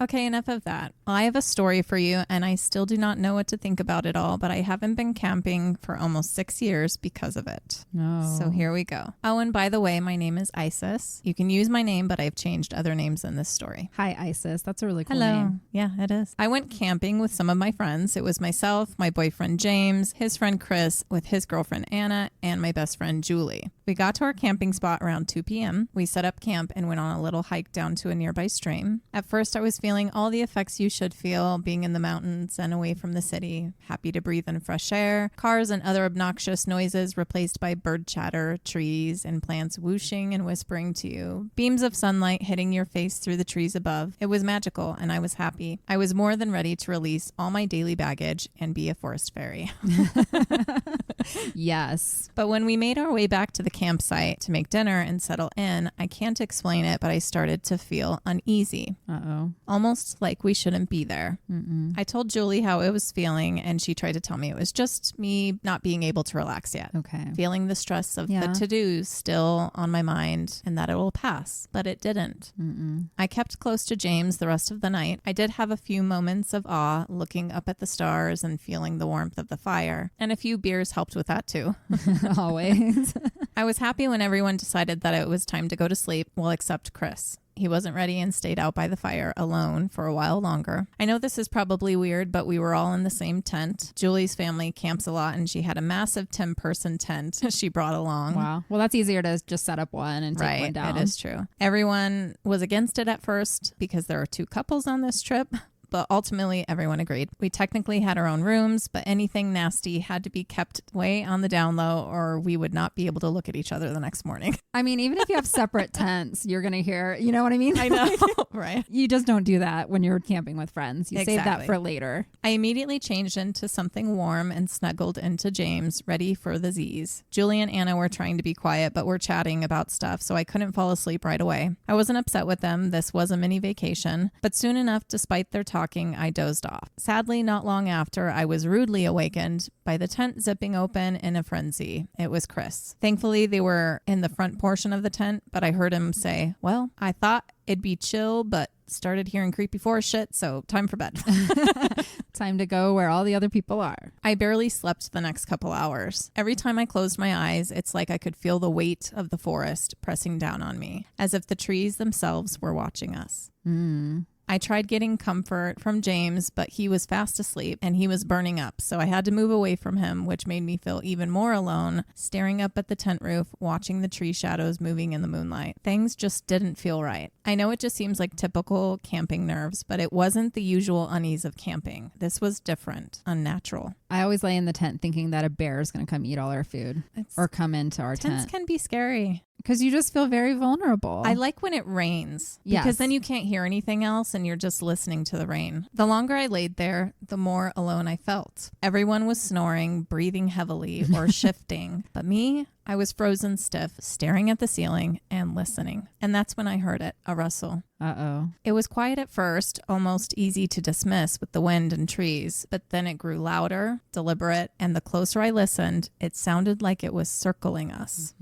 Okay, enough of that. I have a story for you, and I still do not know what to think about it all, but I haven't been camping for almost 6 years because of it. No. So here we go. Oh, and by the way, my name is Isis. You can use my name, but I've changed other names in this story. Hi, Isis. That's a really cool Hello. name. Yeah, it is. I went camping with some of my friends. It was myself, my boyfriend James, his friend Chris, with his girlfriend Anna, and my best friend Julie. We got to our camping spot around 2 p.m. We set up camp and went on a little hike down to a nearby stream. At first, I was feeling all the effects you should feel being in the mountains and away from the city. Happy to breathe in fresh air, cars and other obnoxious noises replaced by bird chatter, trees and plants whooshing and whispering to you, beams of sunlight hitting your face through the trees above. It was magical and I was happy. I was more than ready to release all my daily baggage and be a forest fairy. Yes. But when we made our way back to the campsite to make dinner and settle in, I can't explain it, but I started to feel uneasy. Uh-oh. Almost like we shouldn't be there. Mm-mm. I told Julie how it was feeling, and she tried to tell me it was just me not being able to relax yet. Okay. Feeling the stress of Yeah. the to-dos still on my mind and that it will pass, but it didn't. Mm-mm. I kept close to James the rest of the night. I did have a few moments of awe, looking up at the stars and feeling the warmth of the fire, and a few beers helped with that too. Always. I was happy when everyone decided that it was time to go to sleep, well, except Chris. He wasn't ready and stayed out by the fire alone for a while longer. I know this is probably weird, but we were all in the same tent. Julie's family camps a lot, and she had a massive 10-person tent she brought along. Wow. Well, that's easier to just set up one and take one Right, down. it is true. Everyone was against it at first because there are 2 couples on this trip. But ultimately, everyone agreed. We technically had our own rooms, but anything nasty had to be kept way on the down low or we would not be able to look at each other the next morning. I mean, even if you have separate tents, you're going to hear, you know what I mean? I know, right? You just don't do that when you're camping with friends. You save that Exactly. for later. I immediately changed into something warm and snuggled into James, ready for the Z's. Julie and Anna were trying to be quiet, but were chatting about stuff, so I couldn't fall asleep right away. I wasn't upset with them. This was a mini vacation, but soon enough, despite their talking, I dozed off. Sadly, not long after, I was rudely awakened by the tent zipping open in a frenzy. It was Chris. Thankfully, they were in the front portion of the tent, but I heard him say, "Well, I thought it'd be chill, but started hearing creepy forest shit, so time for bed." Time to go where all the other people are. I barely slept the next couple hours. Every time I closed my eyes, it's like I could feel the weight of the forest pressing down on me, as if the trees themselves were watching us. I tried getting comfort from James, but he was fast asleep and he was burning up, so I had to move away from him, which made me feel even more alone, staring up at the tent roof, watching the tree shadows moving in the moonlight. Things just didn't feel right. I know it just seems like typical camping nerves, but it wasn't the usual unease of camping. This was different, unnatural. I always lay in the tent thinking that a bear is going to come eat all our food or come into our Tents tent. can be scary. Because you just feel very vulnerable. I like when it rains because Yes. then you can't hear anything else and you're just listening to the rain. The longer I laid there, the more alone I felt. Everyone was snoring, breathing heavily, or shifting. But me, I was frozen stiff, staring at the ceiling and listening. And that's when I heard it, a rustle. Uh-oh. It was quiet at first, almost easy to dismiss with the wind and trees, but then it grew louder, deliberate, and the closer I listened, it sounded like it was circling us.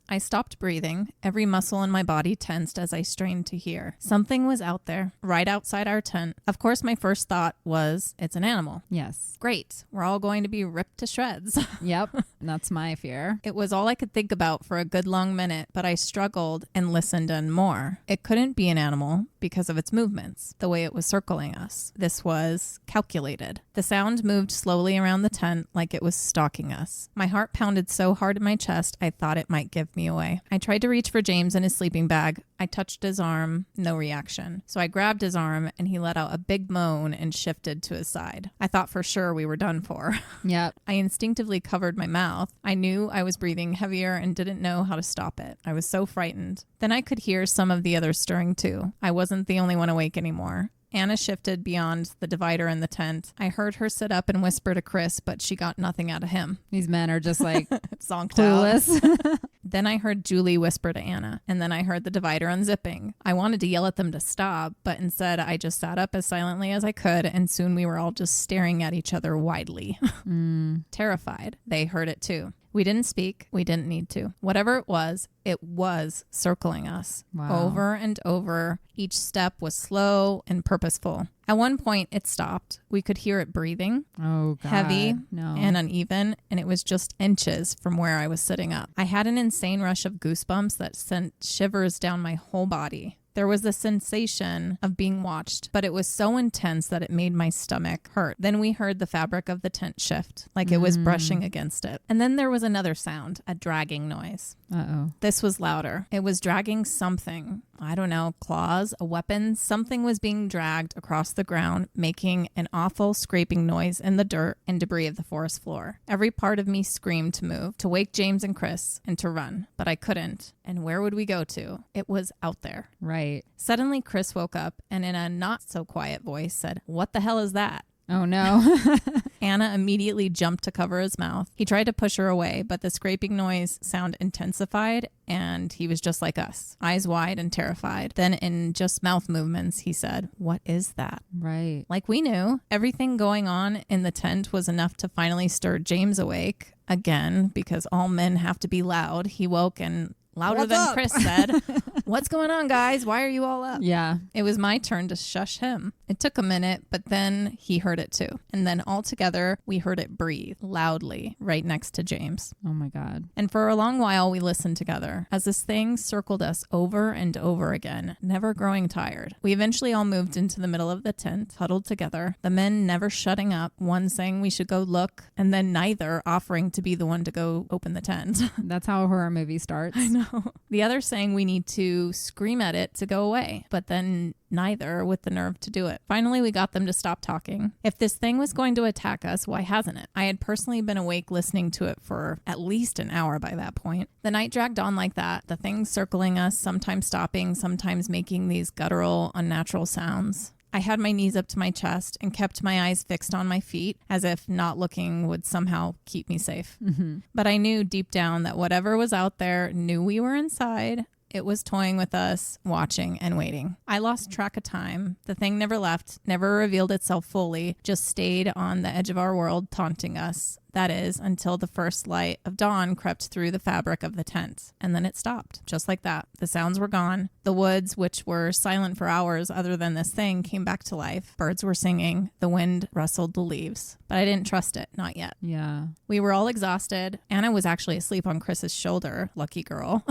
I stopped breathing. Every muscle in my body tensed as I strained to hear. Something was out there, right outside our tent. Of course, my first thought was, it's an animal. Yes. Great. We're all going to be ripped to shreds. Yep. That's my fear. It was all I could think about for a good long minute, but I struggled and listened and more. It couldn't be an animal because of its movements, the way it was circling us. This was calculated. The sound moved slowly around the tent like it was stalking us. My heart pounded so hard in my chest, I thought it might give me away. I tried to reach for James in his sleeping bag. I touched his arm, no reaction. So I grabbed his arm and he let out a big moan and shifted to his side. I thought for sure we were done for. Yep. I instinctively covered my mouth. I knew I was breathing heavier and didn't know how to stop it. I was so frightened. Then I could hear some of the others stirring too. I wasn't the only one awake anymore. Anna shifted beyond the divider in the tent. I heard her sit up and whisper to Chris, but she got nothing out of him. These men are just like Zonked out. clueless. Then I heard Julie whisper to Anna, and then I heard the divider unzipping. I wanted to yell at them to stop, but instead I just sat up as silently as I could, and soon we were all just staring at each other widely. Terrified. They heard it too. We didn't speak. We didn't need to. Whatever it was circling us over and over. Each step was slow and purposeful. At one point, it stopped. We could hear it breathing. Oh, God. Heavy No. and uneven, and it was just inches from where I was sitting up. I had an insane rush of goosebumps that sent shivers down my whole body. There was the sensation of being watched, but it was so intense that it made my stomach hurt. Then we heard the fabric of the tent shift, like it was brushing against it. And then there was another sound, a dragging noise. Uh-oh. This was louder. It was dragging something. I don't know, claws, a weapon. Something was being dragged across the ground, making an awful scraping noise in the dirt and debris of the forest floor. Every part of me screamed to move, to wake James and Chris, and to run. But I couldn't. And where would we go to? It was out there. Right. Suddenly, Chris woke up and in a not-so-quiet voice said, "What the hell is that?" Oh, no. Anna immediately jumped to cover his mouth. He tried to push her away, but the scraping noise sound intensified, and he was just like us, eyes wide and terrified. Then in just mouth movements, he said, "What is that?" Right. Like we knew. Everything going on in the tent was enough to finally stir James awake again, because all men have to be loud. He woke and louder What's than up? Chris said, "What's going on, guys? Why are you all up?" Yeah. It was my turn to shush him. It took a minute, but then he heard it too. And then all together, we heard it breathe loudly right next to James. Oh, my God. And for a long while, we listened together as this thing circled us over and over again, never growing tired. We eventually all moved into the middle of the tent, huddled together, the men never shutting up, one saying we should go look, and then neither offering to be the one to go open the tent. That's how a horror movie starts. I know. The other saying we need to scream at it to go away, but then neither with the nerve to do it. Finally, we got them to stop talking. If this thing was going to attack us, why hasn't it? I had personally been awake listening to it for at least an hour by that point. The night dragged on like that, the thing circling us, sometimes stopping, sometimes making these guttural, unnatural sounds. I had my knees up to my chest and kept my eyes fixed on my feet as if not looking would somehow keep me safe. Mm-hmm. But I knew deep down that whatever was out there knew we were inside. It was toying with us, watching and waiting. I lost track of time. The thing never left, never revealed itself fully, just stayed on the edge of our world, taunting us. That is, until the first light of dawn crept through the fabric of the tent. And then it stopped, just like that. The sounds were gone. The woods, which were silent for hours other than this thing, came back to life. Birds were singing. The wind rustled the leaves. But I didn't trust it, not yet. Yeah. We were all exhausted. Anna was actually asleep on Chris's shoulder. Lucky girl.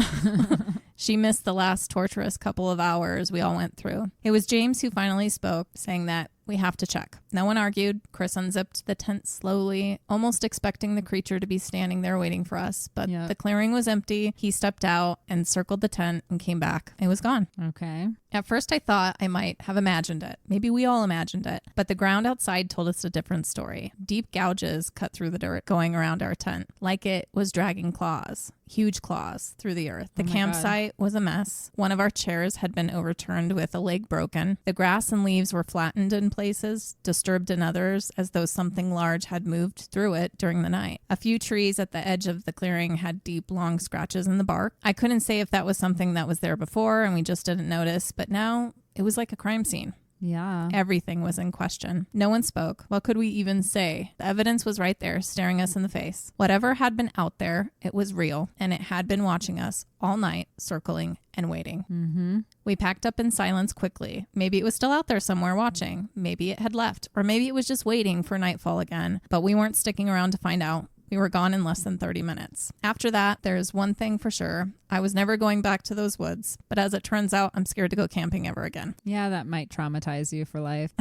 She missed the last torturous couple of hours we all went through. It was James who finally spoke, saying that we have to check. No one argued. Chris unzipped the tent slowly, almost expecting the creature to be standing there waiting for us. But the clearing was empty. He stepped out and circled the tent and came back. It was gone. Okay. At first, I thought I might have imagined it. Maybe we all imagined it. But the ground outside told us a different story. Deep gouges cut through the dirt going around our tent, like it was dragging claws. Huge claws through the earth. The campsite was a mess. One of our chairs had been overturned with a leg broken. The grass and leaves were flattened in places, disturbed in others, as though something large had moved through it during the night. A few trees at the edge of the clearing had deep, long scratches in the bark. I couldn't say if that was something that was there before and we just didn't notice, but now it was like a crime scene. Yeah. Everything was in question. No one spoke. What could we even say? The evidence was right there, staring us in the face. Whatever had been out there, it was real, and it had been watching us all night, circling and waiting. Mm-hmm. We packed up in silence quickly. Maybe it was still out there somewhere watching. Maybe it had left, or maybe it was just waiting for nightfall again. But we weren't sticking around to find out. We were gone in less than 30 minutes. After that, there's one thing for sure. I was never going back to those woods. But as it turns out, I'm scared to go camping ever again. Yeah, that might traumatize you for life.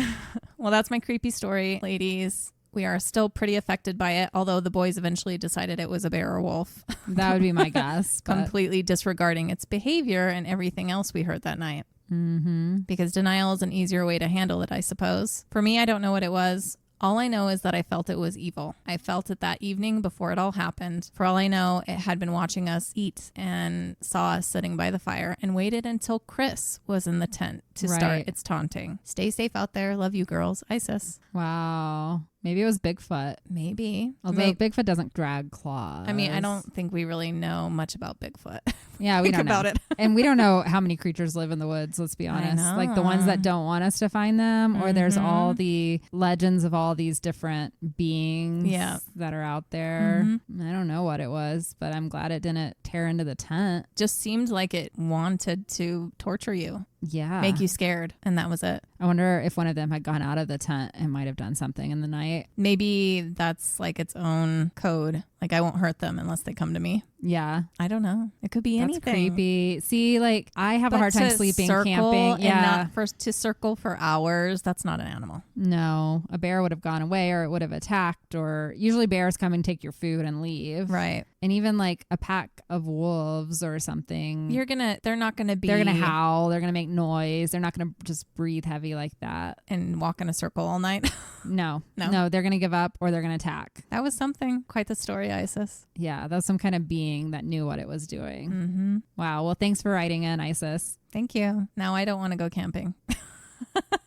Well, that's my creepy story, ladies. We are still pretty affected by it, although the boys eventually decided it was a bear or wolf. That would be my guess. Completely disregarding its behavior and everything else we heard that night. Mm-hmm. Because denial is an easier way to handle it, I suppose. For me, I don't know what it was. All I know is that I felt it was evil. I felt it that evening before it all happened. For all I know, it had been watching us eat and saw us sitting by the fire and waited until Chris was in the tent to start its taunting. Stay safe out there. Love you, girls. Isis. Wow. Maybe it was Bigfoot. Maybe. Although Bigfoot doesn't drag claws. I mean, I don't think we really know much about Bigfoot. Yeah, we don't know about it. And we don't know how many creatures live in the woods, let's be honest. Like the ones that don't want us to find them, or there's all the legends of all these different beings that are out there. I don't know what it was, but I'm glad it didn't tear into the tent. Just seemed like it wanted to torture you. Yeah. Make you scared. And that was it. I wonder if one of them had gone out of the tent and might have done something in the night. Maybe that's like its own code. Like I won't hurt them unless they come to me. Yeah. I don't know. It could be anything. That's creepy. See, like I have a hard time sleeping camping. Yeah. To circle for hours, that's not an animal. No. A bear would have gone away, or it would have attacked, or usually bears come and take your food and leave. Right. And even like a pack of wolves or something. They're not going to be. They're going to howl. They're going to make noise. They're not going to just breathe heavy like that. And walk in a circle all night. No. They're going to give up, or they're going to attack. That was something. Quite the story, Isis. Yeah. That was some kind of being that knew what it was doing. Wow. Well, thanks for writing in, Isis. Thank you. Now I don't want to go camping.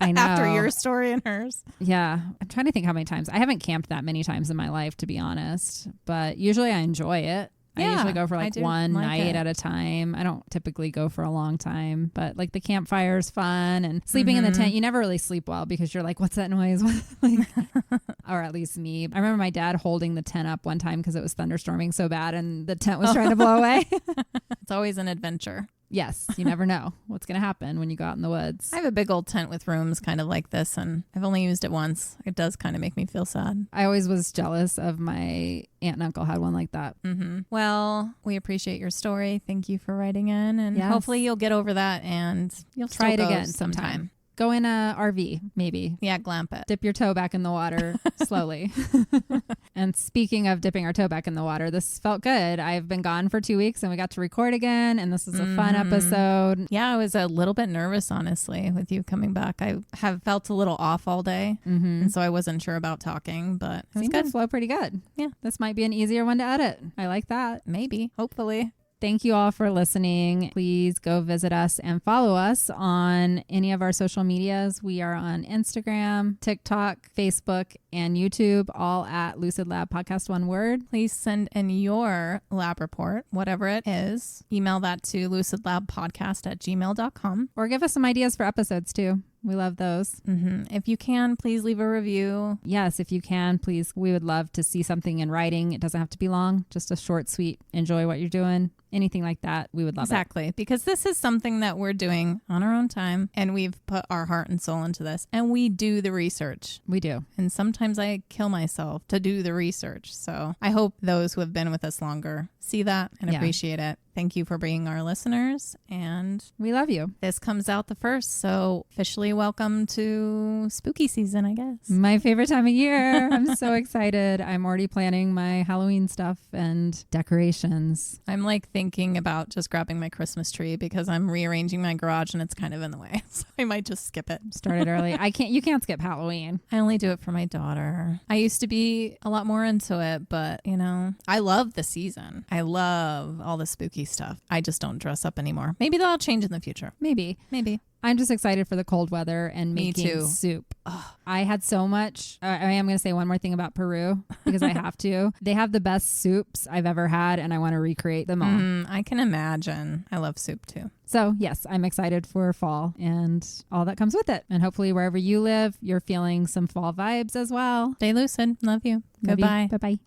I know. After your story and hers. Yeah. I'm trying to think how many times. I haven't camped that many times in my life, to be honest, but usually I enjoy it. Yeah, I usually go for like one night it. at a time. I don't typically go for a long time, but like the campfire is fun, and sleeping in the tent, you never really sleep well because you're like, what's that noise? Or at least me. I remember my dad holding the tent up one time because it was thunderstorming so bad and the tent was trying to blow away. It's always an adventure. Yes, you never know what's going to happen when you go out in the woods. I have a big old tent with rooms kind of like this, and I've only used it once. It does kind of make me feel sad. I always was jealous of my aunt and uncle had one like that. Well, we appreciate your story. Thank you for writing in, and hopefully you'll get over that and you'll try it again sometime. Go in a RV, maybe. Yeah, glamp it. Dip your toe back in the water slowly. And speaking of dipping our toe back in the water, this felt good. I've been gone for 2 weeks and we got to record again, and this is a fun episode. Yeah, I was a little bit nervous, honestly, with you coming back. I have felt a little off all day, and so I wasn't sure about talking, but it was good. To flow pretty good. Yeah. This might be an easier one to edit. I like that. Maybe. Hopefully. Thank you all for listening. Please go visit us and follow us on any of our social medias. We are on Instagram, TikTok, Facebook, and YouTube, all at Lucid Lab Podcast, one word. Please send in your lab report, whatever it is. Email that to lucidlabpodcast@gmail.com. Or give us some ideas for episodes too. We love those. If you can, please leave a review. Yes, if you can, please. We would love to see something in writing. It doesn't have to be long, just a short, sweet, enjoy what you're doing. Anything like that, we would love it. Exactly, because this is something that we're doing on our own time, and we've put our heart and soul into this, and we do the research. We do. And sometimes I kill myself to do the research. So I hope those who have been with us longer see that and appreciate it. Thank you for being our listeners, and we love you. This comes out the 1st, so officially welcome to spooky season, I guess. My favorite time of year. I'm so excited. I'm already planning my Halloween stuff and decorations. I'm like thinking about just grabbing my Christmas tree because I'm rearranging my garage and it's kind of in the way. So I might just skip it. Started early. You can't skip Halloween. I only do it for my daughter. I used to be a lot more into it, but I love the season. I love all the spooky stuff. I just don't dress up anymore. Maybe that'll change in the future. Maybe. I'm just excited for the cold weather and making soup. I had so much. I am going to say one more thing about Peru because I have to. They have the best soups I've ever had, and I want to recreate them all. I can imagine. I love soup too. So yes, I'm excited for fall and all that comes with it. And hopefully wherever you live, you're feeling some fall vibes as well. Stay lucid. Love you. Goodbye. Bye-bye.